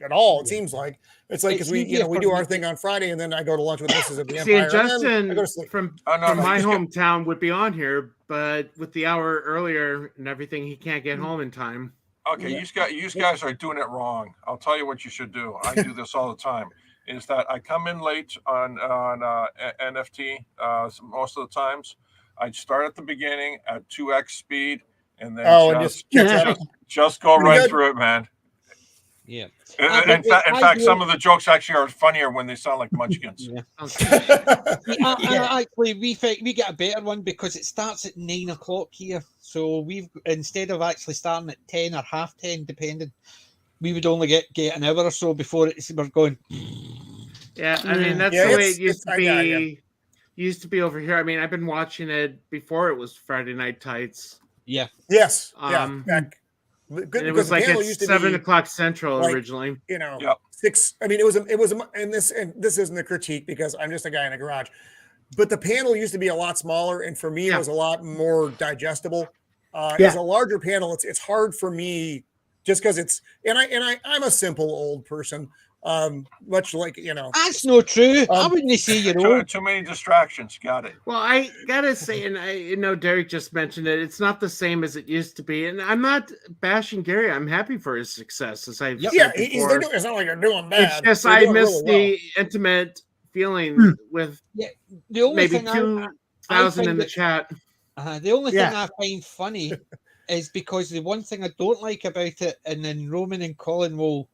at all, it seems like. It's like, because we do our thing on Friday, and then I go to lunch with Mrs. of the Empire. Justin from my hometown would be on here, but with the hour earlier and everything, he can't get home in time. Okay, you guys are doing it wrong. I'll tell you what you should do. I do this all the time. Is that I come in late on NFT most of the times. I start at the beginning at 2x speed, and then just go right through it, man. Yeah. In fact, some of the jokes actually are funnier when they sound like munchkins. Actually, we get a better one because it starts at 9 o'clock here. So we've instead of actually starting at 10 or half 10, depending. We would only get an hour or so before we're going. Yeah, I mean that's the way it used to be. Used to be over here. I mean, I've been watching it before it was Friday Night Tights. Yeah. Yes. Good, it was like at 7 o'clock Central originally. 6. I mean, it was, and this isn't a critique because I'm just a guy in a garage, but the panel used to be a lot smaller, and for me, it was a lot more digestible. As a larger panel, it's hard for me. Just because I'm a simple old person, much like That's not true. I wouldn't say you're old. Too many distractions. Got it. Well, I gotta say, and I know Derek just mentioned it. It's not the same as it used to be, and I'm not bashing Gary. I'm happy for his success, as I've said before. It's not like they're doing bad. It's just I miss the intimate feeling with maybe 2,000 in the chat. The only thing I find funny. Is because the one thing I don't like about it, and then Roman and Colin will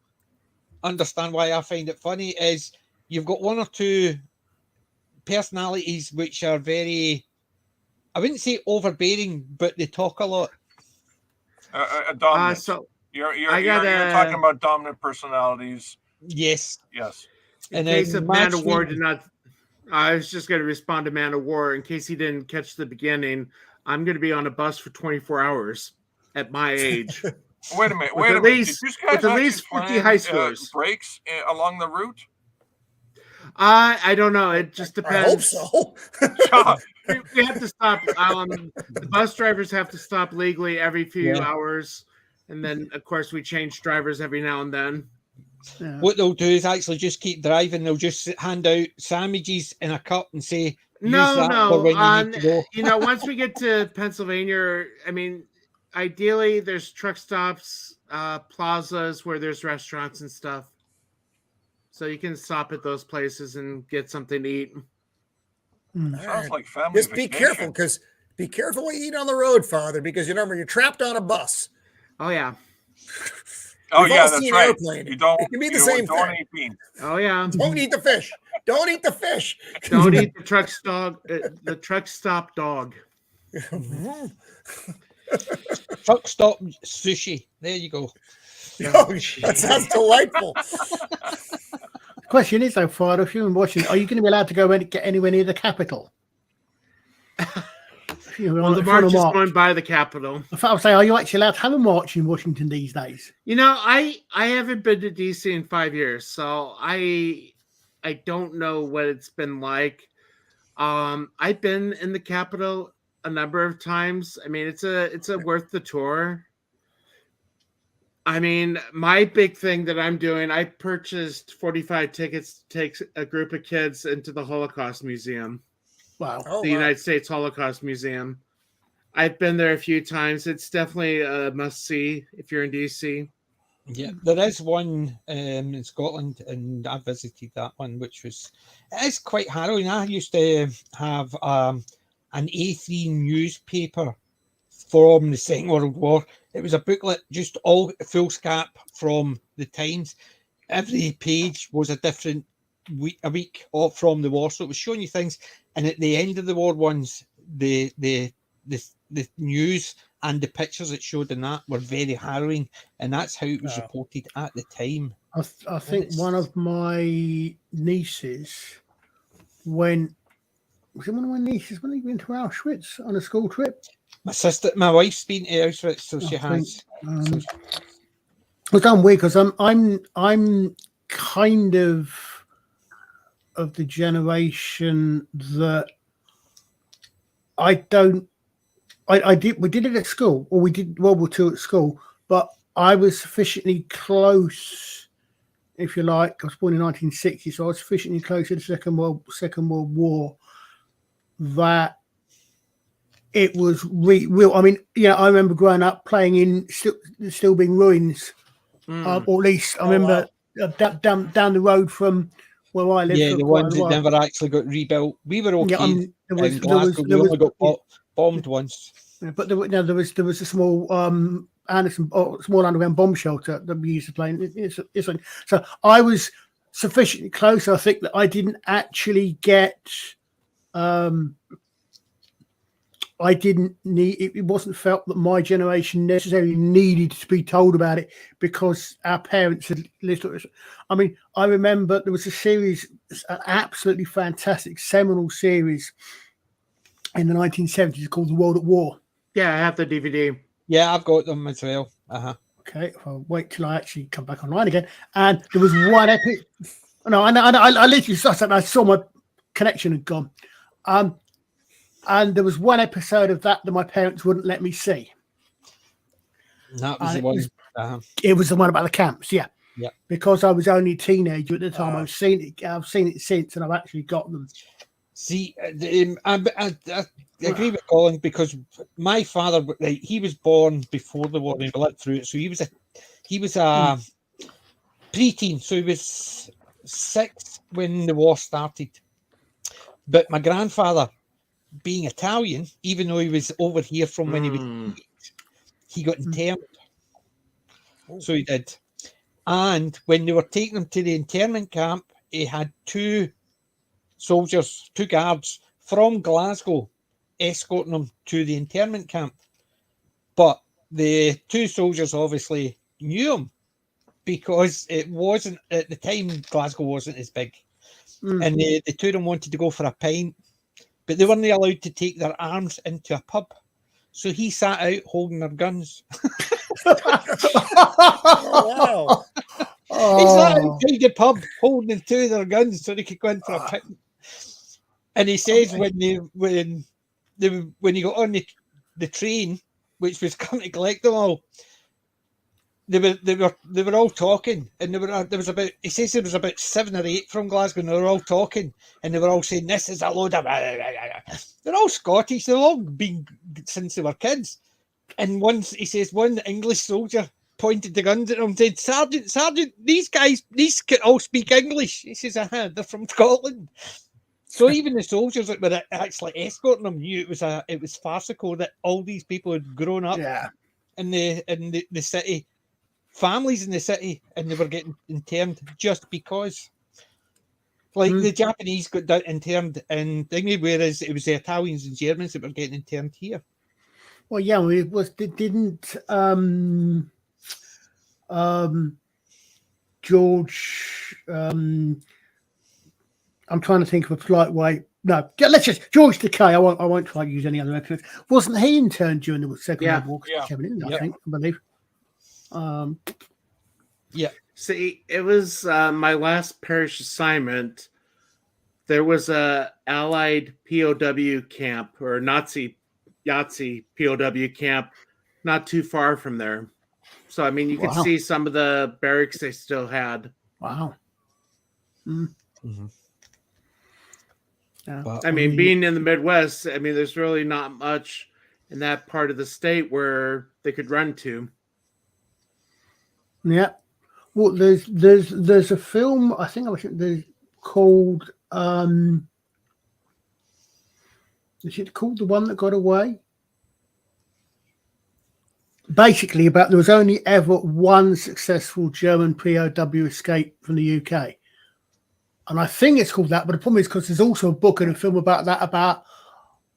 understand why I find it funny, is you've got one or two personalities which are very, I wouldn't say overbearing, but they talk a lot. Dominant. So you're talking about dominant personalities. Yes. Yes. In case of Man of War did not, I was just going to respond to Man of War. In case he didn't catch the beginning, I'm going to be on a bus for 24 hours at my age. Wait a minute. Did you guys with at least 50 high schoolers breaks along the route? I don't know. It just depends. I hope so. we have to stop. The bus drivers have to stop legally every few hours, and then of course we change drivers every now and then. Yeah. What they'll do is actually just keep driving. They'll just hand out sandwiches in a cup and say, No. You know, once we get to Pennsylvania, I mean, ideally there's truck stops, plazas where there's restaurants and stuff. So you can stop at those places and get something to eat. Sounds like family. Just be careful what you eat on the road, Father, because you remember you're trapped on a bus. Oh yeah. That's right. It can be the same thing. Eat beans. Oh yeah. Don't eat the fish. Don't eat the fish. Don't eat the truck stop. The truck stop dog. Truck stop sushi. There you go. Oh, that sounds delightful. The question is, though, Father, if you're watching, are you going to be allowed to go and get anywhere near the Capitol? Well, the march is going by the Capitol. I would say, are you actually allowed to have a march in Washington these days? You know, I haven't been to DC in 5 years, so I don't know what it's been like. I've been in the Capitol a number of times. I mean, it's a worth the tour. I mean, my big thing that I'm doing, I purchased 45 tickets to take a group of kids into the Holocaust Museum. Wow. The United States Holocaust Museum. I've been there a few times. It's definitely a must-see if you're in DC. Yeah, there is one in Scotland, and I visited that one, it is quite harrowing. I used to have an A3 newspaper from the Second World War. It was a booklet, just all full scap from the Times. Every page was a different week off from the war, so it was showing you things. And at the end of the war ones, the news and the pictures it showed in that were very harrowing, and that's how it was reported at the time. I think one of my nieces went. Was it one of my nieces when they went to Auschwitz on a school trip? My wife's been to Auschwitz, so she has. It's done weird because I'm kind of the generation that we did it at school, or we did World War II at school, but I was sufficiently close, if you like. I was born in 1960, so I was sufficiently close to the Second World War that it was real. I mean, I remember growing up playing in still being ruins, or at least I remember down the road from where I lived. Yeah, the ones that never actually got rebuilt. We were okay. We only got bombed once. Yeah, but there was a small small underground bomb shelter that we used to play in. So I was sufficiently close. I think that I didn't actually get. I didn't need. It wasn't felt that my generation necessarily needed to be told about it because our parents had lived. I mean, I remember there was a series, an absolutely fantastic seminal series in the 1970s called The World at War. Yeah, I have the DVD. Yeah, I've got them as well. Okay, I'll wait till I actually come back online again. And there was one epic. No, I literally saw my connection had gone. And there was one episode of that my parents wouldn't let me see. That was the one. It was the one about the camps, yeah. Yeah. Because I was only a teenager at the time. I've seen it since, and I've actually got them. See, I agree with Colin because my father, he was born before the war and lived through it, so he was a preteen, so he was 6 when the war started. But my grandfather, being Italian, even though he was over here from when he was 8, he got interned. So he did. And when they were taking him to the internment camp, he had two soldiers, two guards from Glasgow escorting him to the internment camp. But the two soldiers obviously knew him because it wasn't, at the time, Glasgow wasn't as big. And the two of them wanted to go for a pint, but they weren't allowed to take their arms into a pub. So he sat out holding their guns. Wow. He sat outside the pub holding the two of their guns so they could go in for a picnic. And he says when he got on the train, which was coming to collect them all, they were all talking, and he says there was about 7 or 8 from Glasgow, and they were all talking, and they were all saying, "This is a load of..." They're all Scottish, they've all been since they were kids. And once he says one English soldier pointed the guns at him and said, Sergeant, these can all speak English. He says, they're from Scotland. So even the soldiers that were actually escorting them knew it was farcical that all these people had grown up in the city, families in the city, and they were getting interned just because. Like the Japanese got interned in thingy, whereas it was the Italians and Germans that were getting interned here. Well, yeah, didn't George? I'm trying to think of a polite way. No, let's just George Takei. I won't try to use any other reference. Wasn't he interned during the Second World War? I believe. Yeah. See, it was my last parish assignment. There was a Allied POW camp or Nazi Yahtzee POW camp not too far from there. So, I mean, you could see some of the barracks they still had. Wow. Mm-hmm. Yeah. But, I mean, being in the Midwest, I mean, there's really not much in that part of the state where they could run to. Yeah. Well, there's a film, I think there's called is it called The One That Got Away? Basically, there was only ever one successful German POW escape from the UK. And I think it's called that, but the problem is because there's also a book and a film about that, about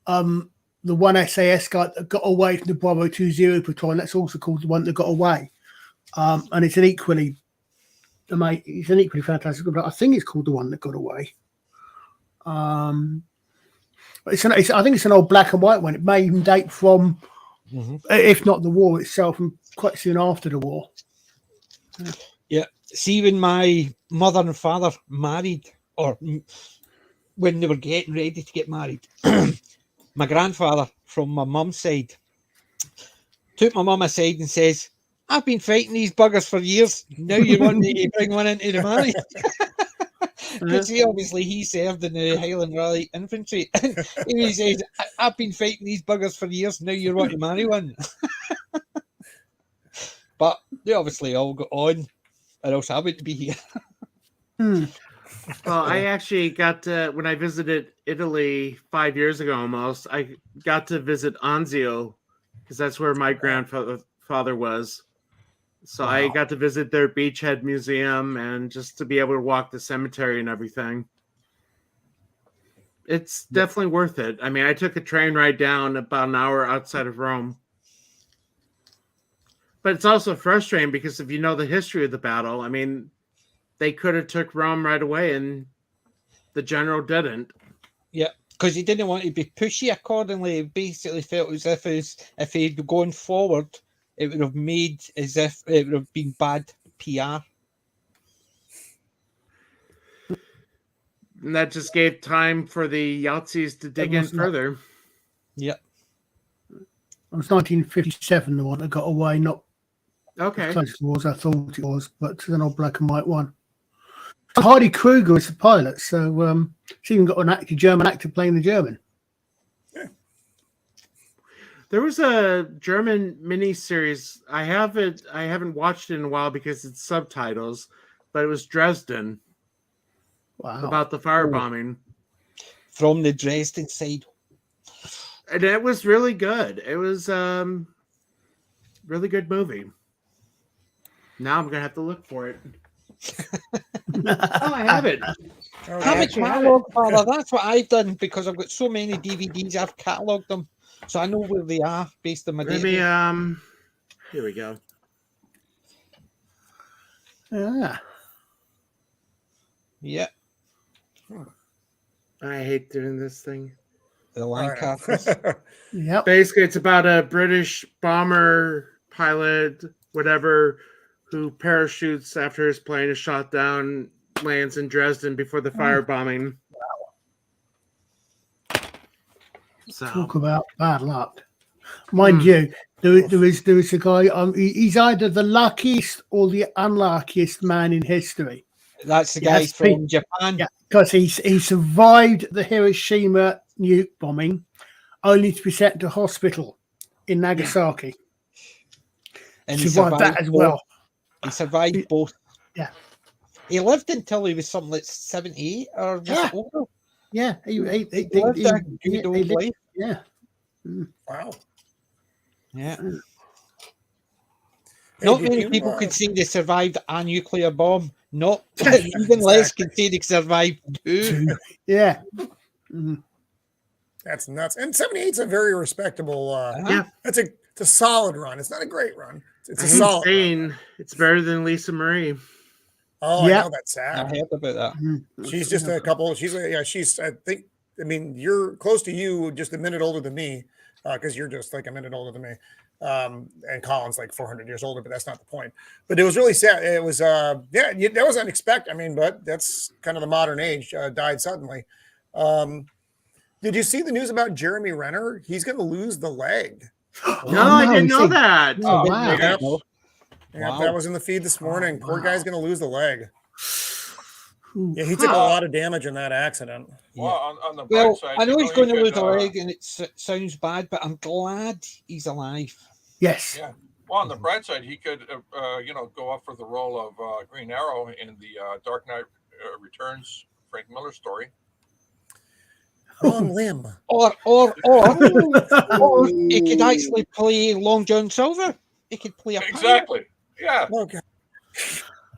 the one SAS guy that got away from the Bravo 20 patrol, and that's also called The One That Got Away. And it's an equally fantastic book. I think it's called The One That Got Away. But I think it's an old black and white one. It may even date from, if not the war itself, and quite soon after the war. Yeah. See, when my mother and father married, or when they were getting ready to get married, my grandfather from my mum's side took my mum aside and says, "I've been fighting these buggers for years. Now you want me to bring one into the marriage?" Because he served in the Highland Rally Infantry. And he says, "I've been fighting these buggers for years. Now you want to marry one." But they obviously all got on, or else I wouldn't be here. Well, I actually got to, when I visited Italy 5 years ago almost, I got to visit Anzio because that's where my grandfather was. So I got to visit their Beachhead Museum and just to be able to walk the cemetery and everything. It's definitely worth it. I mean, I took a train ride down about an hour outside of Rome. But it's also frustrating because if you know the history of the battle, I mean, they could have took Rome right away and the general didn't. Yeah, because he didn't want to be pushy accordingly. He basically felt as if he'd gone forward, it would have made as if it would have been bad PR. And that just gave time for the Yahtzees to dig in further. Yeah. It was 1957, the one that got away, not as close as I thought it was, but it's an old black and white one. Hardy Kruger is the pilot, so it's even got an German actor playing the German. There was a German miniseries. I haven't watched it in a while because it's subtitles, but it was Dresden. Wow. About the firebombing. From the Dresden side. And it was really good. It was really good movie. Now I'm gonna have to look for it. Oh, I have it. Oh, Have a actually have it. catalogue, Father. That's what I've done because I've got so many DVDs. I've catalogued them, so I know where they are based on my Let me database. here we go. Yeah. Yeah, I hate doing this thing. the all right. Lancasters. Yep. Basically, it's about a British bomber pilot, whatever, who parachutes after his plane is shot down, lands in Dresden before the firebombing. So, Talk about bad luck. Mind you, there is a guy. He's either the luckiest or the unluckiest man in history. That's the He guy has from Japan. Yeah, because he survived the Hiroshima nuke bombing, only to be sent to hospital in Nagasaki. And he Survived that as well. He survived both. Yeah. He lived until he was something like 78 or was Yeah. it older? Yeah, He lived a good old life. Yeah. Wow. Yeah. Hey, Not did many you, people can say they survived a nuclear bomb. Not even less can say they survived two. Yeah. Mhm. That's nuts. And 78's a very respectable. yeah, It's a solid run. It's not a great run. It's I a hate solid. saying it's better than Lisa Marie. Oh, Yeah. I know that's I sad. heard about that. Mhm. She's just a couple. She's I think. I mean, you're close to you, just a minute older than me, because you're just like a minute older than me. And Colin's like 400 years older, but that's not the point. But it was really sad. It was, that was unexpected. I mean, but that's kind of the modern age. Died suddenly. Did you see the news about Jeremy Renner? He's going to lose the leg. No, I didn't know that. Oh, I wow. didn't Yep. know. Yeah, Wow. that was in the feed this morning. Poor wow. guy's going to lose the leg. Ooh. Yeah, he took a lot of damage in that accident. Well, on the bright Well, side, I know he's he going to could, lose a leg, and it sounds bad, but I'm glad he's alive. Yes. Yeah. Well, on the bright side, he could, go up for the role of Green Arrow in the Dark Knight Returns Frank Miller story. Wrong limb. Or he could actually play Long John Silver. He could play a pirate. Exactly. Yeah. Okay.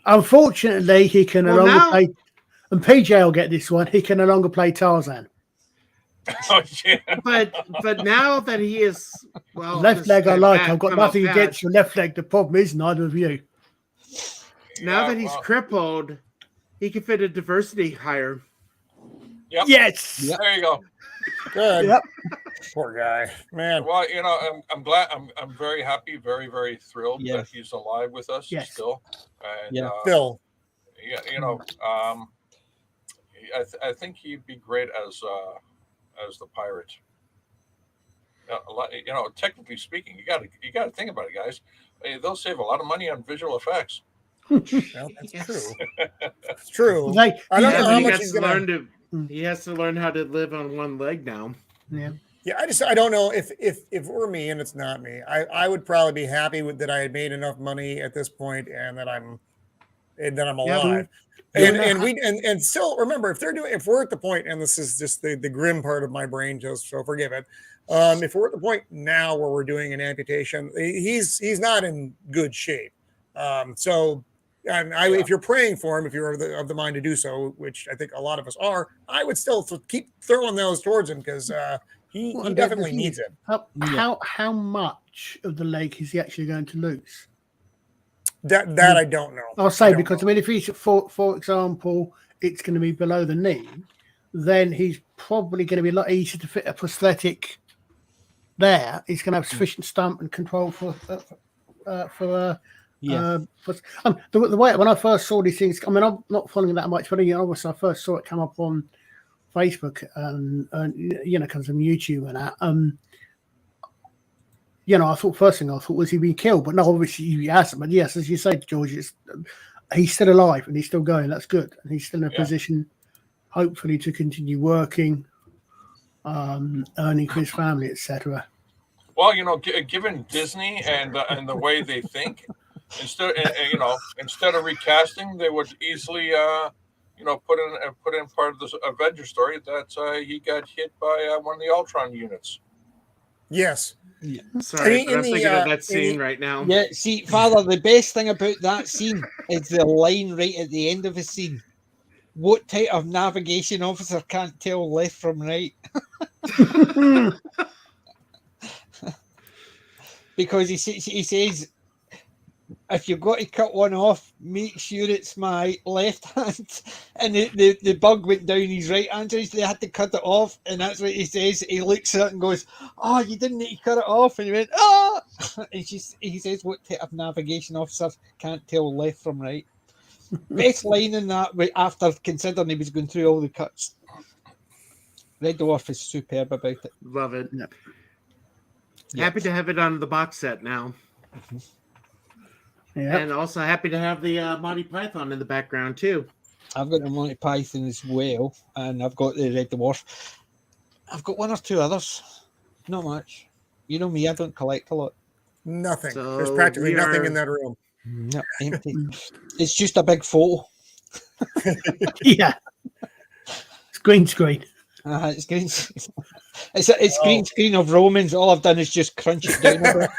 Unfortunately, he can no Well, longer now- play. And PJ will get this one. He can no longer play Tarzan. Oh, yeah. But now that he is Left this leg I is like. bad, I've got come out nothing bad. against your left leg. The problem is neither of you. Now Yeah, that he's well, crippled, he can fit a diversity hire. Yep. Yes. Yep. There you go. Good. Yep. Poor guy. Man. Well, I'm glad. I'm very happy, very, very thrilled Yes. that he's alive with us Yes. still. And, Yeah. Phil. yeah, I think he'd be great as the pirate. Technically speaking, you got to think about it, guys. They'll save a lot of money on visual effects. Well, that's true. It's true. Like, I don't Yeah, know but how he much has he's to gonna. learn to. He has to learn how to live on one leg now. yeah. Yeah, I don't know if it were me, and it's not me. I would probably be happy with that. I had made enough money at this point, and that I'm alive. And still remember, if we're at the point, and this is just the grim part of my brain, just so forgive it. If we're at the point now where we're doing an amputation, he's not in good shape. If you're praying for him, if you're of the mind to do so, which I think a lot of us are, I would still keep throwing those towards him because he definitely needs it. How much of the leg is he actually going to lose? That I don't know. I'll say because I mean, if he's for example, it's going to be below the knee, then he's probably going to be a lot easier to fit a prosthetic there. He's going to have sufficient stump and control for the way when I first saw these things. I mean, I'm not following that much, but obviously I first saw it come up on Facebook and because I'm YouTube and that. I thought first thing I thought was he being killed, but no, obviously he hasn't. But yes, as you say, George, he's still alive and he's still going. That's good, and he's still in a position, hopefully, to continue working, earning for his family, etc. Well, given Disney and the way they think, instead of recasting, they would easily put in part of this Avenger story that he got hit by one of the Ultron units. Yes. Yeah. Sorry, but I'm thinking of that scene right now. Yeah, see, Father, the best thing about that scene is the line right at the end of the scene what type of navigation officer can't tell left from right? Because he says, if you've got to cut one off, make sure it's my left hand. And the bug went down his right hand, so they had to cut it off. And that's what he says. He looks at it and goes, "Oh, you didn't need to cut it off." And he went, "Ah!" And he says, what type of navigation officer can't tell left from right? Best line in that, after considering he was going through all the cuts. Red Dwarf is superb about it. Love it. Yep. Happy to have it on the box set now. Yeah. And also happy to have the Monty Python in the background too. I've got the Monty Python as well, and I've got the Red Dwarf. I've got one or two others. Not much. You know me, I don't collect a lot. Nothing. So There's practically nothing in that room. No, empty. It's just a big photo. Yeah. It's green screen. It's green. It's green screen of Romans. All I've done is just crunch it down a bit.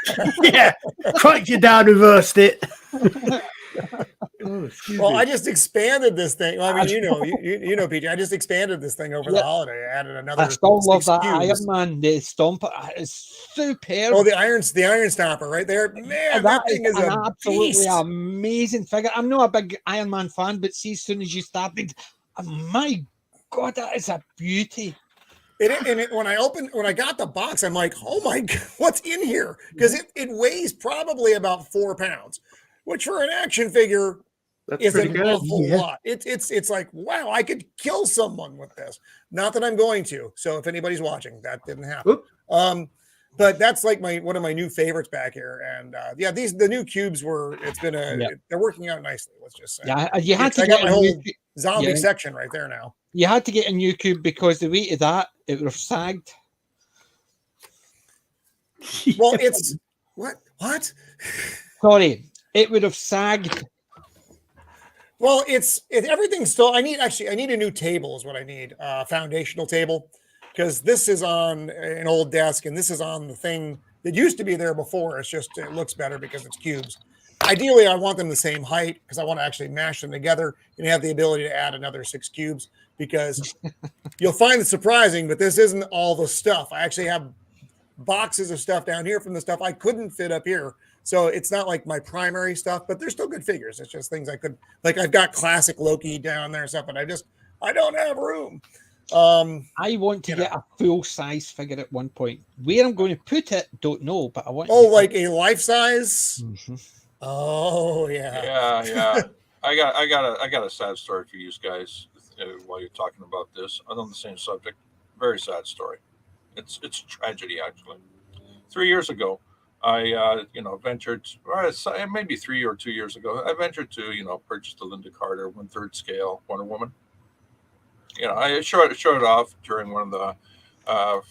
Yeah. Cranked it down, reversed it. Well, I just expanded this thing. Well, I mean, you know, PJ. I just expanded this thing over the holiday. I added another. I still love 6 that cubes. Iron Man, the Stomper. It's superb. Oh, the Iron Stomper right there. Man, that thing is an a absolutely beast. amazing figure. I'm not a big Iron Man fan, but see, as soon as you started, my God, that is a beauty. When I got the box, I'm like, oh my God, what's in here? Because it weighs probably about 4 pounds, which for an action figure is an awful lot. It's like, wow, I could kill someone with this. Not that I'm going to. So if anybody's watching, that didn't happen. But that's like one of my new favorites back here. And the new cubes they're working out nicely. Let's just say. Yeah, you had to I get got my whole zombie section right there now. You had to get a new cube because the weight of that, it would have sagged. Well, it's what? Sorry, it would have sagged. Well, everything's still. I need a new table is what I need. Foundational table, because this is on an old desk and this is on the thing that used to be there before. It looks better because it's cubes. Ideally, I want them the same height because I want to actually mash them together and have the ability to add another 6 cubes. Because you'll find it surprising, but this isn't all the stuff. I actually have boxes of stuff down here from the stuff I couldn't fit up here. So it's not like my primary stuff, but they're still good figures. It's just things I could, like I've got classic Loki down there and stuff, but I don't have room. I want to get a full size figure at one point. Where I'm going to put it, don't know, but I want. Like a life size. Mm-hmm. Oh yeah. Yeah. I got a sad story for you guys while you're talking about this. On the same subject, very sad story. It's a tragedy actually. 3 years ago, I ventured, or maybe 3 or 2 years ago, I ventured to purchase the Linda Carter 1/3 scale Wonder Woman. I showed it off during one of the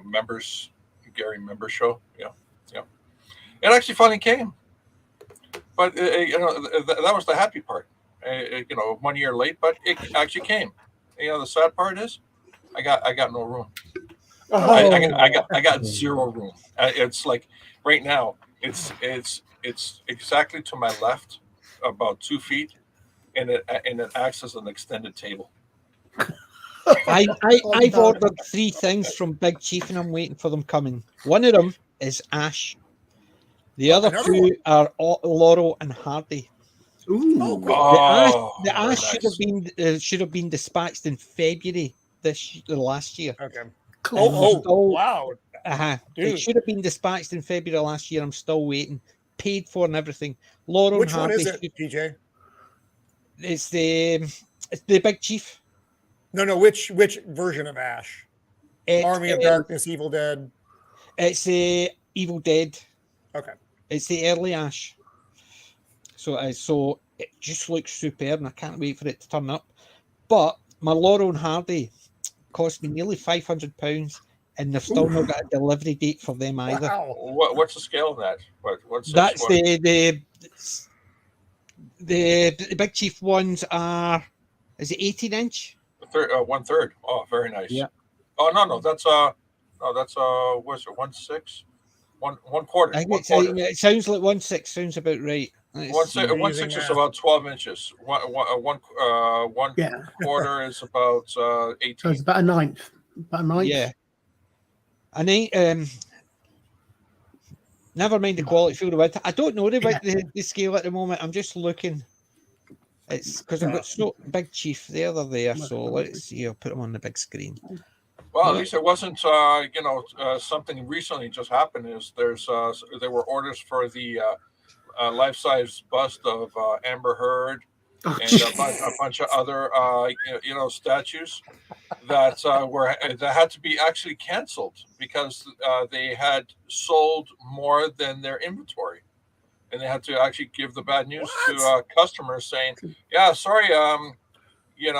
members, Gary member show. It actually finally came, but that was the happy part. 1 year late, but it actually came. The sad part is, I got no room. Oh. I got zero room. It's like right now, it's exactly to my left, about 2 feet, and it acts as an extended table. I've ordered 3 things from Big Chief, and I'm waiting for them coming. One of them is Ash. The other 2 are Laurel and Hardy. Ooh. The Ash nice. should have been dispatched in February last year. Okay. Cool. Wow. It should have been dispatched in February last year. I'm still waiting. Paid for and everything. Laurel Which and one Hardy, is it, PJ? It's the Big Chief. No. Which version of Ash? Army of Darkness, Evil Dead. It's the Evil Dead. Okay. It's the early Ash. So it just looks superb, and I can't wait for it to turn up. But my Laurel and Hardy cost me nearly £500, and they've still not got a delivery date for them either. Wow. What's the scale of that? That's the Big Chief ones are. Is it 18-inch? 1/3. Oh, very nice. Yeah. Oh no, that's what's it? 1/6? 1/4. I think it sounds like 1/6. Sounds about right. One six is about 12 inches. One quarter is about 18. So it's about a ninth. Yeah. And never mind the quality field of width. I don't know about the scale at the moment. I'm just looking. It's because I've got so big chief there. They're there. So let's see. I'll put them on the big screen. Well, at least it wasn't, something recently just happened. Is there were orders for the life-size bust of Amber Heard and a bunch of other statues that had to be actually canceled because they had sold more than their inventory, and they had to actually give the bad news to customers saying, "Yeah, sorry, we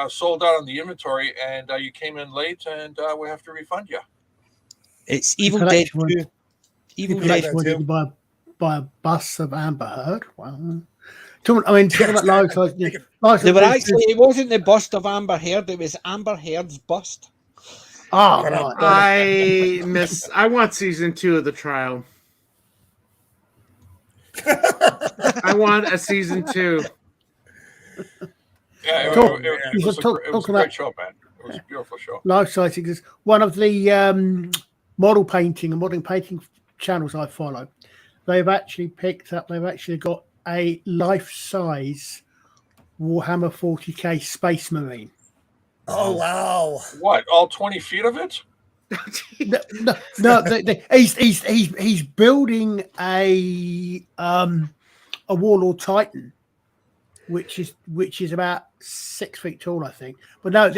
sold out on the inventory, and you came in late, and we have to refund you." It's Evil Dead 2. Evil Dead wanted to buy a bus of Amber Heard. Wow. Talking about life size. It wasn't the bust of Amber Heard. It was Amber Heard's bust. Oh, right. I want season 2 of the trial. I want a season 2. Yeah, it was a great show, man. It was a beautiful show. Life size exists. One of the model painting and modeling painting channels I follow, they've actually got a life-size Warhammer 40k Space Marine. Oh wow! What? All 20 feet of it? No. He's building a Warlord Titan, which is about 6 feet tall, I think. But no,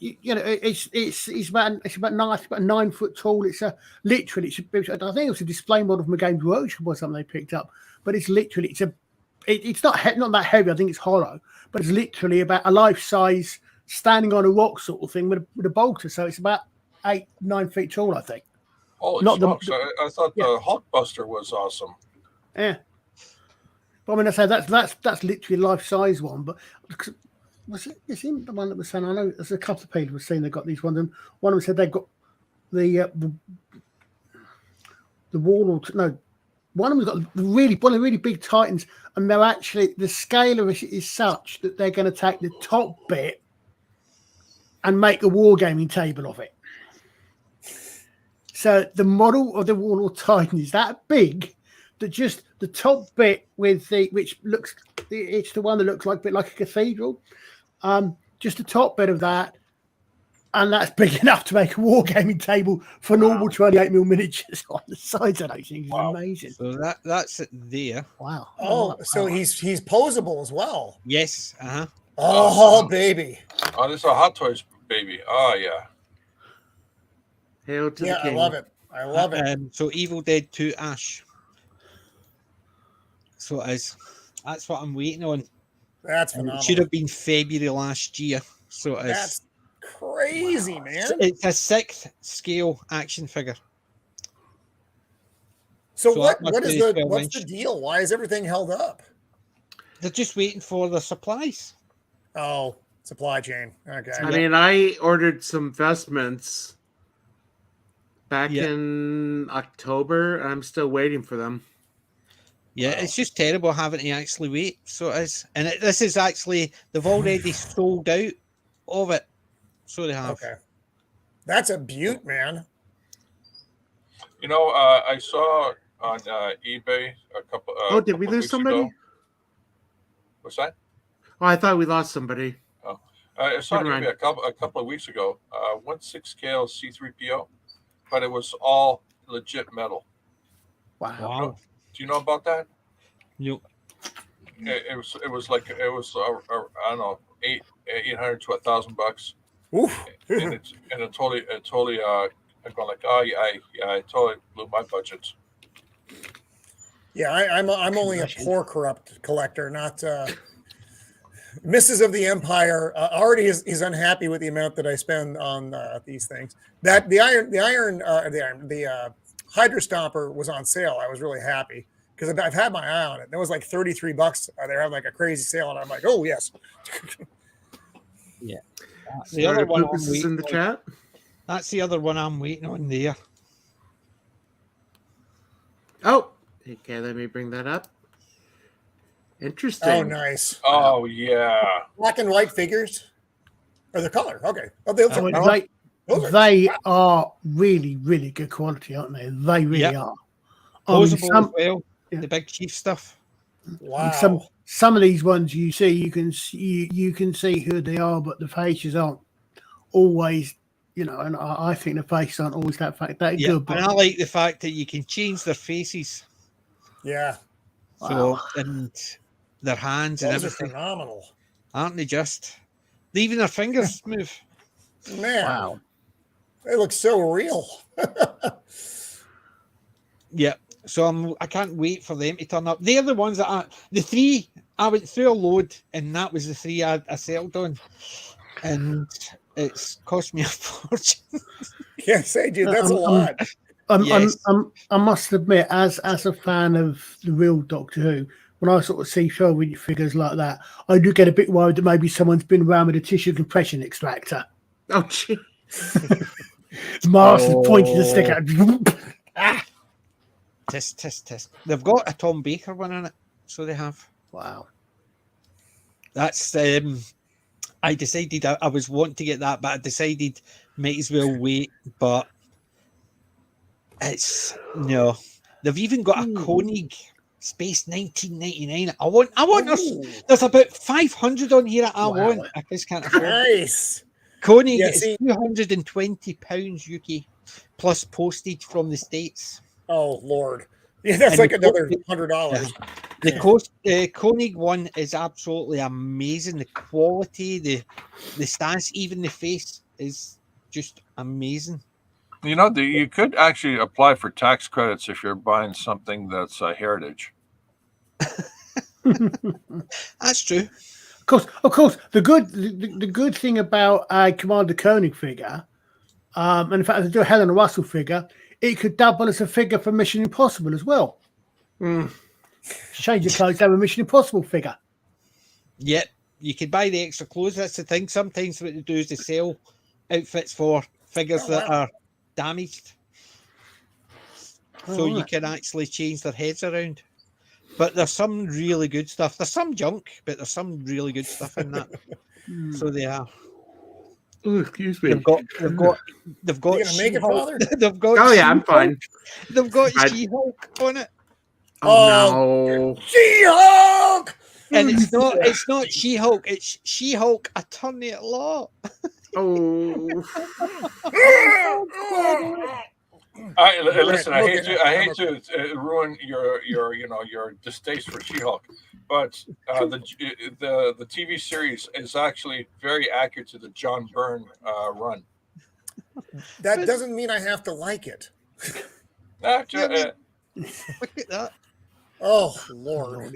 it's about 9 foot tall. It's literally. I think it was a display model from a Games Workshop or something they picked up. But it's literally it's not that heavy. I think it's hollow, but it's literally about a life size standing on a rock sort of thing with a bolter. So it's about 8-9 feet tall, I think. Holy smokes! I thought the Hulkbuster was awesome. Yeah, but I mean, I say that's literally a life size one. But is he the one that was saying? I know there's a couple of people who were saying they got these ones. And one of them said they've got the Warlord. No. One of them's got one of the really big Titans, and they're actually the scale of it is such that they're going to take the top bit and make a wargaming table of it. So the model of the Warlord Titan is that big that just the top bit it's the one that looks like a bit like a cathedral. Just the top bit of that. And that's big enough to make a wargaming table for normal 28mm miniatures on the sides of those things. It's amazing. So that's it there. Wow. Oh, so he's posable as well. Yes. Oh, baby. Oh, this is a Hot Toys baby. Oh, yeah. Hail to the king. I love it. So Evil Dead 2 Ash. So it is. That's what I'm waiting on. That's phenomenal. It should have been February last year. So it is. That's crazy, man. It's a 6th scale action figure. So what's the deal? Why is everything held up? They're just waiting for the supplies. Oh, supply chain. Okay. I mean, I ordered some vestments back in October, and I'm still waiting for them. Yeah, it's just terrible having to actually wait. So it is. And this is actually, they've already sold out of it. So they have. Okay. That's a beaut, man. I saw on eBay a couple. Did we lose somebody? Ago. What's that? Oh, I thought we lost somebody. Oh, I saw on eBay a couple of weeks ago. 1/6 scale C3PO, but it was all legit metal. Wow. Do you know about that? Nope. It was I don't know, $800 to $1,000. Oof. and it totally I'm going like, oh yeah, I totally blew my budget. Yeah, I'm only a poor corrupt collector, not Misses of the Empire. Already is unhappy with the amount that I spend on these things. That the Hydra Stomper was on sale. I was really happy because I've had my eye on it. It was like $33. They're having like a crazy sale, and I'm like, oh yes. Yeah. That's the other one in the chat. That's the other one I'm waiting on there. Oh, okay. Let me bring that up. Interesting. Oh, nice. Oh yeah. Black and white figures, or the color? Okay. Oh, those are, They are really, really good quality, aren't they? They really are. Posable as well. The big chief stuff. Wow. Some of these ones you see, you can see who they are, but the faces aren't always, and I think the faces aren't always that good. But and I like the fact that you can change their faces. Yeah. So and their hands and everything. Phenomenal. Aren't they just? Even their fingers move. Man. Wow. They look so real. Yeah. So I can't wait for them to turn up. They're the ones that the three I went through a load, and that was the three I settled on, and it's cost me a fortune. Can't say, dude, that's a lot. I must admit, as a fan of the real Doctor Who, when I sort of see show figures like that, I do get a bit worried that maybe someone's been around with a tissue compression extractor. Oh, gee. Mars is pointing the stick out. Test. They've got a Tom Baker one in it, so they have. Wow. That's I decided I was wanting to get that, but I decided might as well wait. But it's no. They've even got a Koenig Space 1999. I want. There's about 500 on here. I want. I just can't afford. Nice. Koenig is £220 UK plus postage from the States. Oh Lord, yeah, that's like another $100. The Koenig one is absolutely amazing. The quality, the stance, even the face is just amazing. You could actually apply for tax credits if you're buying something that's heritage. That's true. Of course. The good thing about a Commander Koenig figure, and in fact, if they do a Helena Russell figure, it could double as a figure for Mission Impossible as well. Change the clothes, have a Mission Impossible figure. Yep, you could buy the extra clothes. That's the thing. Sometimes what they do is they sell outfits for figures that are damaged, so you can actually change their heads around. But there's some really good stuff. There's some junk, but there's some really good stuff in that. So they are. Oh, excuse me. They've got. You gonna make it, Father? They've got. Oh yeah, I'm fine. They've got She-Hulk on it. Oh no, She-Hulk! And it's not She-Hulk. It's She-Hulk Attorney at Law. Oh. Listen, I hate to ruin your distaste for She-Hulk, but the TV series is actually very accurate to the John Byrne run. That doesn't mean I have to like it. Look at that. Oh Lord.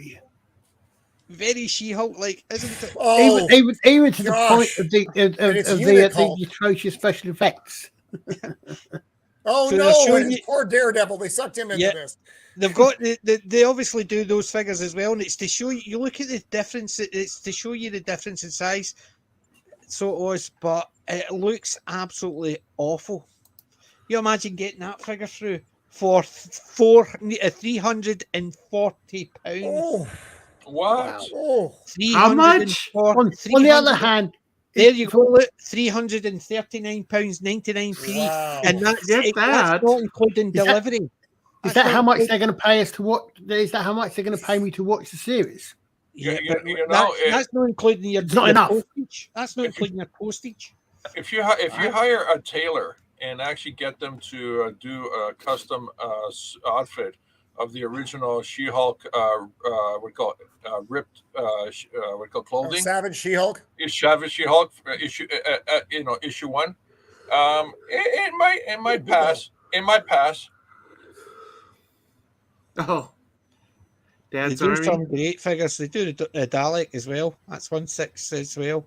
Very She-Hulk like, isn't it? Oh, even to the point of the atrocious special effects. Oh So no! Poor Daredevil. They sucked him into this. They've got they obviously do those figures as well, and it's to show you look at the difference. It's to show you the difference in size. So it was, but it looks absolutely awful. You imagine getting that figure through for £340. Oh, what? Oh, how much? On the other hand, there you go. £339.99p, wow. and that's that. not including delivery. Is that how much they're going to pay us to watch? Is that how much they're going to pay me to watch the series? Yeah, that's not including your. It's not enough. Postage. That's not including your postage. If you hire a tailor and actually get them to do a custom outfit of the original She-Hulk, ripped, clothing. Savage She-Hulk. Savage She-Hulk issue 1. It might pass. It might pass. Oh, They do some great figures. They do the Dalek as well. That's 1/6 as well.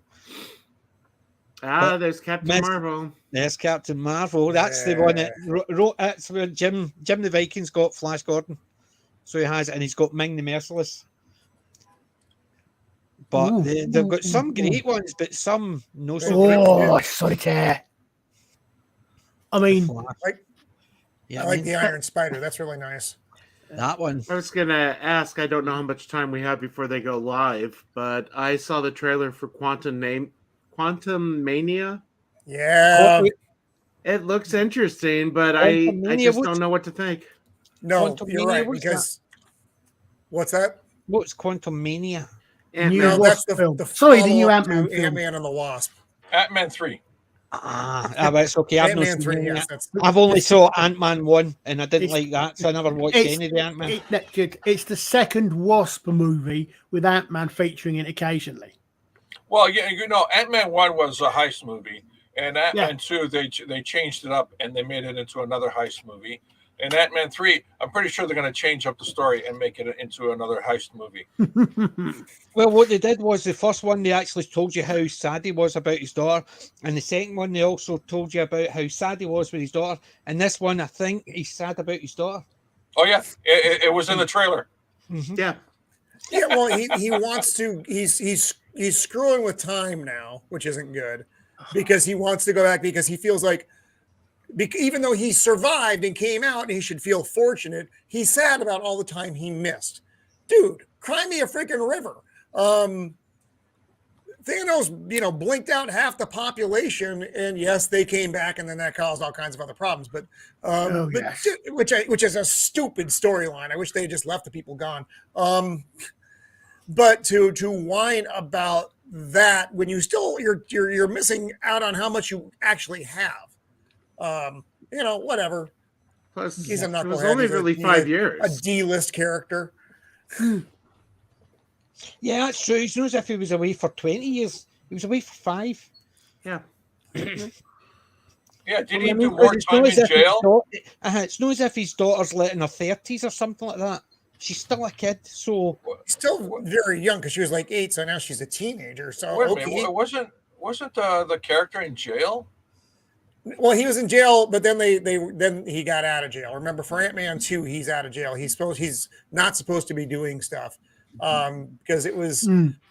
There's Captain Marvel. There's Captain Marvel. That's the one that wrote. That's where Jim the Viking's got Flash Gordon. So he has it, and he's got Ming the Merciless. But they've got some great ones, but some no so great. Oh, solitaire. I mean, I like the Iron Spider. That's really nice. That one. I was gonna ask. I don't know how much time we have before they go live, but I saw the trailer for Quantum Mania. Yeah, it looks interesting, but I just don't know what to think. No, you're right. Because what's that? What's Quantum Mania? No, that's the Sorry, the new follow-up Ant-Man to film. Ant-Man and the Wasp. Ant-Man 3. It's okay. Ant-Man 3, yes, I've only saw Ant-Man 1 and I didn't like that, so I never watched any of the Ant-Man. It's the second Wasp movie with Ant-Man featuring it occasionally. Well, yeah, Ant-Man 1 was a heist movie, and Ant-Man 2, they changed it up and they made it into another heist movie. And Ant-Man 3, I'm pretty sure they're going to change up the story and make it into another heist movie. Well, what they did was the first one, they actually told you how sad he was about his daughter. And the second one, they also told you about how sad he was with his daughter. And this one, I think he's sad about his daughter. Oh, yeah. It was in the trailer. Mm-hmm. Yeah. Yeah, well, he wants to, he's screwing with time now, which isn't good, because he wants to go back because he feels like, even though he survived and came out and he should feel fortunate, he's sad about all the time he missed. Dude, cry me a freaking river. Thanos, blinked out half the population, and yes, they came back, and then that caused all kinds of other problems. But, which is a stupid storyline. I wish they had just left the people gone. But to whine about that when you still you're missing out on how much you actually have. Whatever. Plus, he's a knucklehead. It was only really 5 years. A D-list character. Yeah, that's true. It's not as if he was away for 20 years. He was away for 5. Yeah. Yeah, did he do more time in jail? It's not as if his daughter's let in her 30s or something like that. She's still a kid, so still very young because she was like 8, so now she's a teenager. So wait a minute, wasn't the character in jail? Well, he was in jail, but then then he got out of jail. Remember, for Ant-Man 2, he's out of jail. He's not supposed to be doing stuff because it was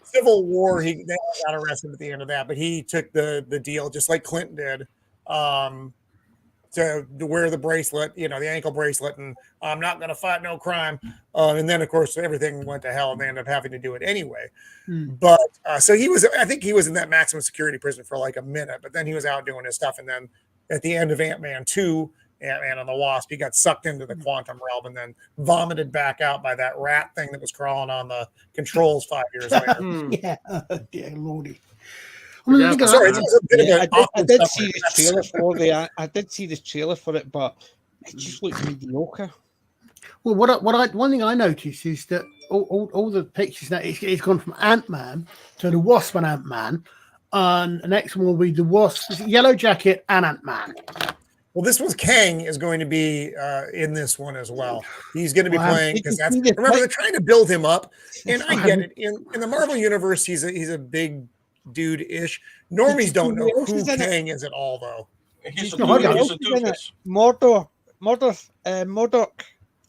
Civil War. They got arrested at the end of that, but he took the deal just like Clinton did to wear the bracelet, the ankle bracelet, and I'm not going to fight no crime. And then, of course, everything went to hell, and they ended up having to do it anyway. But so I think he was in that maximum security prison for like a minute, but then he was out doing his stuff. And then at the end of Ant-Man 2, Ant-Man and the Wasp, he got sucked into the quantum realm and then vomited back out by that rat thing that was crawling on the controls 5 years later. Yeah, dear lordy. I did see the trailer for I did see the trailer for it, but it just looked mediocre. Well, one thing I noticed is that all the pictures that it's gone from Ant-Man to the Wasp and Ant-Man, and the next one will be the Wasp, Yellow Jacket, and Ant-Man. Well, this was Kang is going to be in this one as well. He's going to be playing because remember they're trying to build him up, and I get it. In the Marvel universe, he's a big dude-ish. Normies don't know who Kang is at all, though. He's a doofus. Murdoch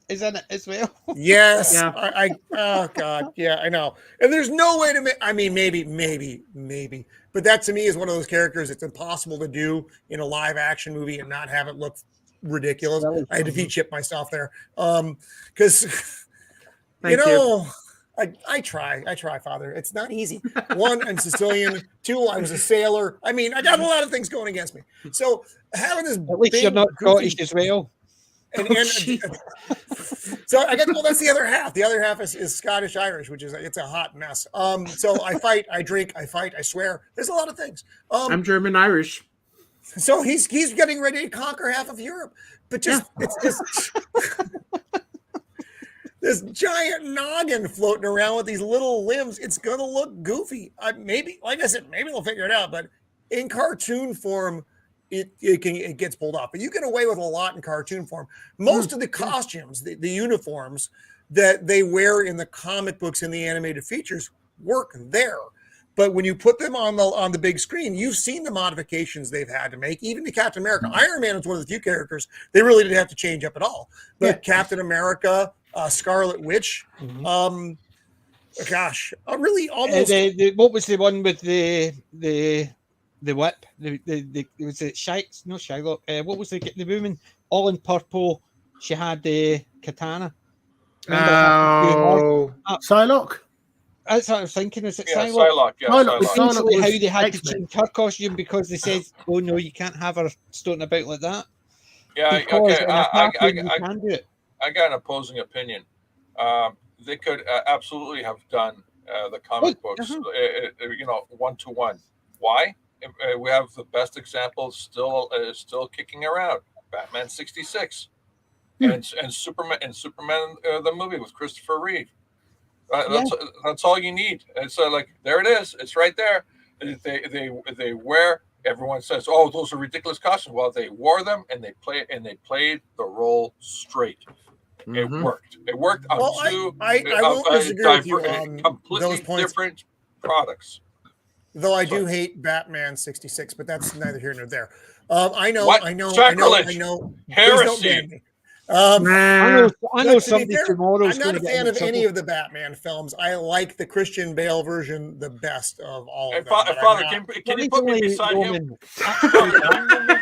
is in it as well. Yes. Yeah. Oh God. Yeah, I know. And there's no way to make. I mean, maybe. But that to me is one of those characters it's impossible to do in a live action movie and not have it look ridiculous. I had to V-chip myself there. Because I try, Father. It's not easy. 1, I'm Sicilian. 2, I was a sailor. I mean, I got a lot of things going against me. So having this at least you're not Scottish as well. So I got that's the other half. The other half is Scottish Irish, which is it's a hot mess. So I fight, I drink, I fight, I swear. There's a lot of things. I'm German Irish. So he's getting ready to conquer half of Europe, but it's just this giant noggin floating around with these little limbs. It's gonna look goofy. Maybe, like I said, maybe they'll figure it out. But in cartoon form, it gets pulled off. But you get away with a lot in cartoon form. Most of the costumes, the uniforms that they wear in the comic books and the animated features work there. But when you put them on the big screen, you've seen the modifications they've had to make. Even to Captain America, Iron Man is one of the few characters they really didn't have to change up at all. But Captain America, Scarlet Witch, really almost. What was the one with the whip? Was it Shylock? What was the woman all in purple? She had the katana. Oh, Psylocke. That's what I was thinking. Is it Yeah, Psylocke? Psylocke. Yeah, Psylocke. Psylocke. Essentially, Psylocke how was they had to X-Men. change her costume because they said, "Oh no, you can't have her stoating about like that." Yeah, Because okay. in a cartoon, you can do it. I got an opposing opinion. They could absolutely have done the comic books, one to one. Why? We have the best example still kicking around. Batman '66, and Superman the movie with Christopher Reeve. That's all you need. It's like there it is. It's right there. They wear. Everyone says, "Oh, those are ridiculous costumes." Well, they wore them and they played the role straight. It worked. It worked on I won't disagree with you on completely those points. different products. Though I do hate Batman '66, but that's neither here nor there. I know. Sacrilege. Heresy. I know To somebody be fair, tomorrow's I'm not going a to get fan in of any trouble. of the Batman films. I like the Christian Bale version the best of all of them. Father, can you put me beside him?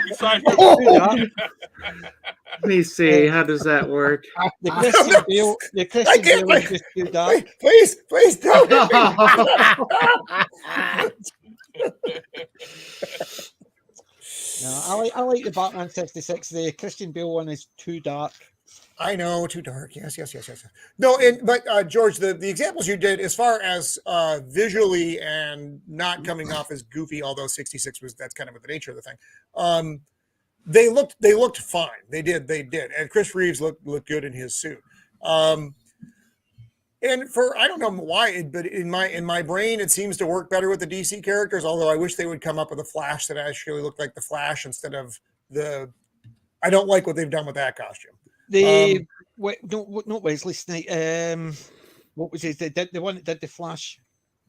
Beside him. Let me see. How does that work? The Christian Bale. The Christian Bale is just too dark. Please don't. No, I like the Batman '66. The Christian Bale one is too dark. I know, too dark. Yes. No, but George, the examples you did, as far as visually and not coming off as goofy, although '66 that's kind of the nature of the thing. They looked fine. They did, and Chris Reeves looked good in his suit. And for I don't know why, but in my brain, it seems to work better with the DC characters. Although I wish they would come up with a Flash that actually looked like the Flash instead of the. I don't like what they've done with that costume. Not Wesley Snipes. What was it? The one that did the Flash,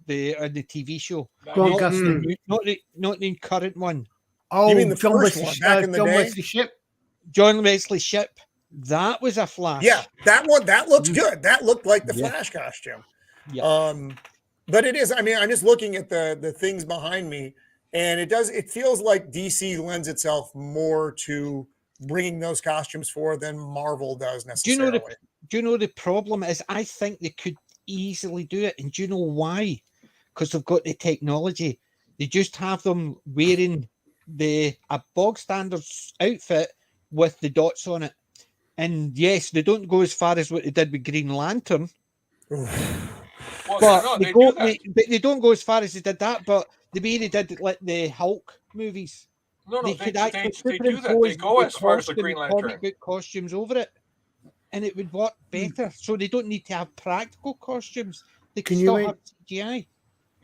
the TV show. Grant Gustin. Not the current one. Oh, you mean the John first Wesley, one back in the day? Wesley Shipp. John Wesley Shipp. That was a Flash. Yeah, that one that looks good. That looked like the Flash costume. Yeah. But it is. I mean, I'm just looking at the things behind me, and it feels like DC lends itself more to bringing those costumes forward than Marvel does necessarily. Do you know the problem is? I think they could easily do it, and do you know why? Because they've got the technology. They just have them wearing a bog standard outfit with the dots on it. And yes, they don't go as far as what they did with Green Lantern. But they don't go as far as they did that. But the way they did like the Hulk movies, they do that. They go as far as the Green Lantern. Comic book costumes over it, and it would work better. So they don't need to have practical costumes. They can still have CGI.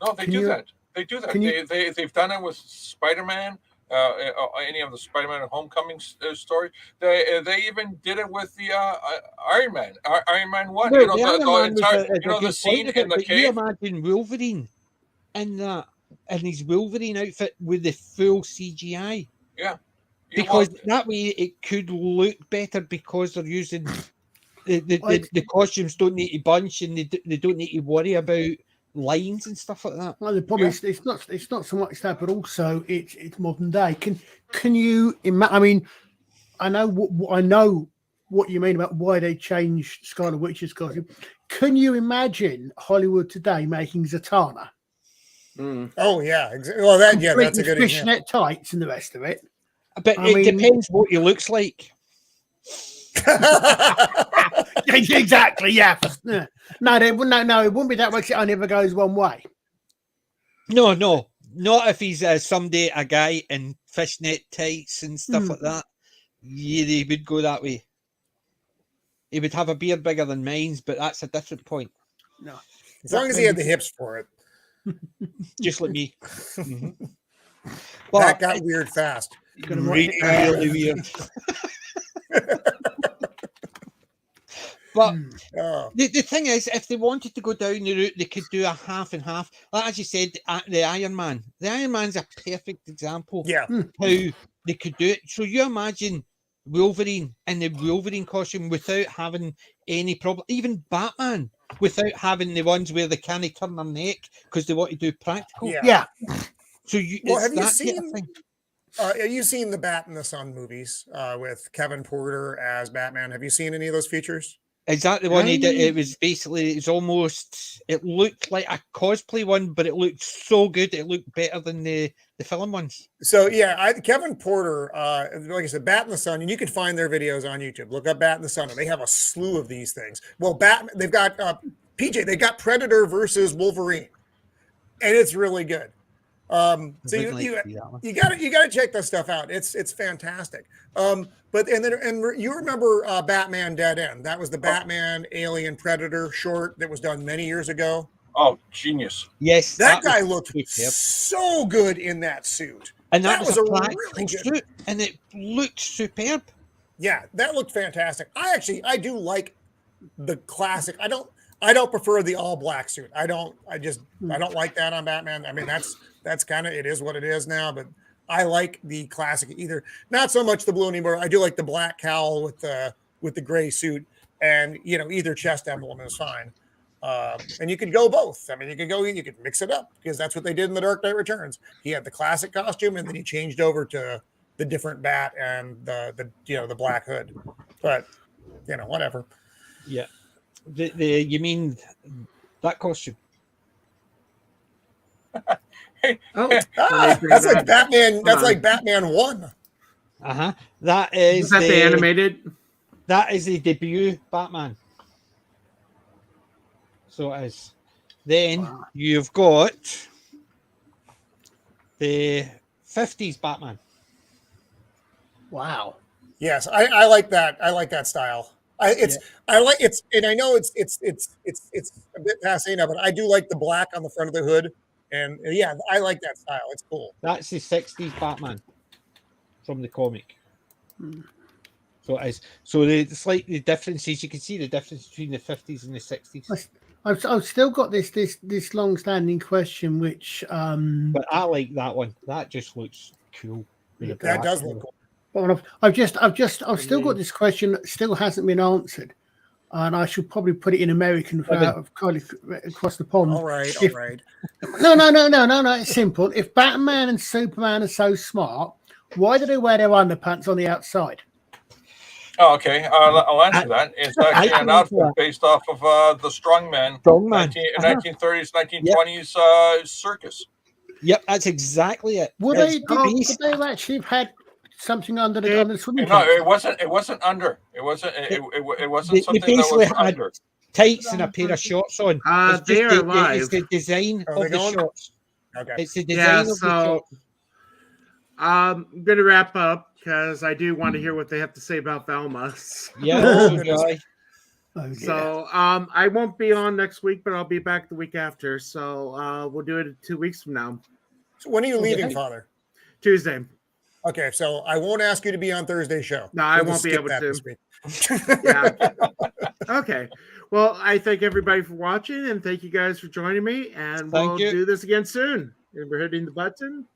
No, they do that. They do that. They've done it with Spider-Man. Any of the Spider-Man Homecoming story. They even did it with the Iron Man. Iron Man 1. No, the scene in the cave. You imagine Wolverine in his Wolverine outfit with the full CGI. Yeah. Because that way it could look better because they're using the costumes don't need to bunch and they don't need to worry about lines and stuff like that. Well, the problem is it's not so much that, but also it's modern day. Can you imagine? I mean, I know what you mean about why they changed Scarlet Witch's costume. Can you imagine Hollywood today making Zatanna? Oh yeah, well that's a good fishnet tights and the rest of it. But it depends what he looks like. Exactly. Yeah. No, it wouldn't be that way. It only ever goes one way. No, not if he's someday a guy in fishnet tights and stuff like that. Yeah, he would go that way. He would have a beard bigger than mine, but that's a different point. No, as long as he had the hips for it, just like me. Well, that got weird fast. Really weird. But the thing is, if they wanted to go down the route, they could do a half and half. Like as you said, the Iron Man. The Iron Man's a perfect example. Yeah. How they could do it. So you imagine Wolverine in the Wolverine costume without having any problem. Even Batman without having the ones where they can't turn their neck because they want to do practical. Yeah. So have you seen the Bat in the Sun movies with Kevin Porter as Batman? Have you seen any of those features? Is that the one he did? It was basically, it's almost, it looked like a cosplay one, but it looked so good. It looked better than the film ones. So yeah, Kevin Porter, like I said, Bat in the Sun, and you can find their videos on YouTube. Look up Bat in the Sun, and they have a slew of these things. Well, they've got PJ, they got Predator versus Wolverine, and it's really good. So you gotta check that stuff out. It's fantastic. But you remember Batman Dead End? That was the Batman Alien Predator short that was done many years ago. Oh, genius! Yes, that guy looked so good in that suit, and that was a really good suit, and it looked superb. Yeah, that looked fantastic. I do like the classic. I don't prefer the all black suit. I don't like that on Batman. I mean, that's kind of, it is what it is now, but I like the classic, either not so much the blue anymore. I do like the black cowl with the gray suit, and either chest emblem is fine. And you could go both. I mean, you could mix it up, because that's what they did in The Dark Knight Returns. He had the classic costume, and then he changed over to the different bat and the black hood. But whatever. Yeah. You mean that costume? That's like Batman. That's like Batman 1. That is that the animated. That is the debut Batman. So it is. Then you've got the 50s Batman. Wow. Yes, I like that. I like that style. I like it's, and I know it's a bit passé now, but I do like the black on the front of the hood, and yeah, I like that style. It's cool. That's the 60s Batman from the comic. So it is. So the slightly differences, you can see the difference between the 50s and the 60s. I've still got this long-standing question, which but I like that one. That just looks cool. That does look cool. But I've still got this question that still hasn't been answered, and I should probably put it in American for across the pond. All right. No. It's simple. If Batman and Superman are so smart, why do they wear their underpants on the outside? Oh, okay. I'll answer that. It's actually an outfit based off of the Strongman 1930s, 1920s circus. Yep, that's exactly it. Would they actually have had something under the swimming No, it wasn't under. It wasn't something that was under. Tights and a pair of shorts on. They are live. It's the design of the shorts. Okay. It's the design of the shorts. I'm going to wrap up, because I do want to hear what they have to say about Velma. Yeah. So I won't be on next week, but I'll be back the week after. So we'll do it 2 weeks from now. So when are you leaving, Father? Tuesday. Okay, so I won't ask you to be on Thursday's show. No, I won't be able to. Yeah. Okay. Well, I thank everybody for watching, and thank you guys for joining me. And we'll do this again soon. And we're hitting the button.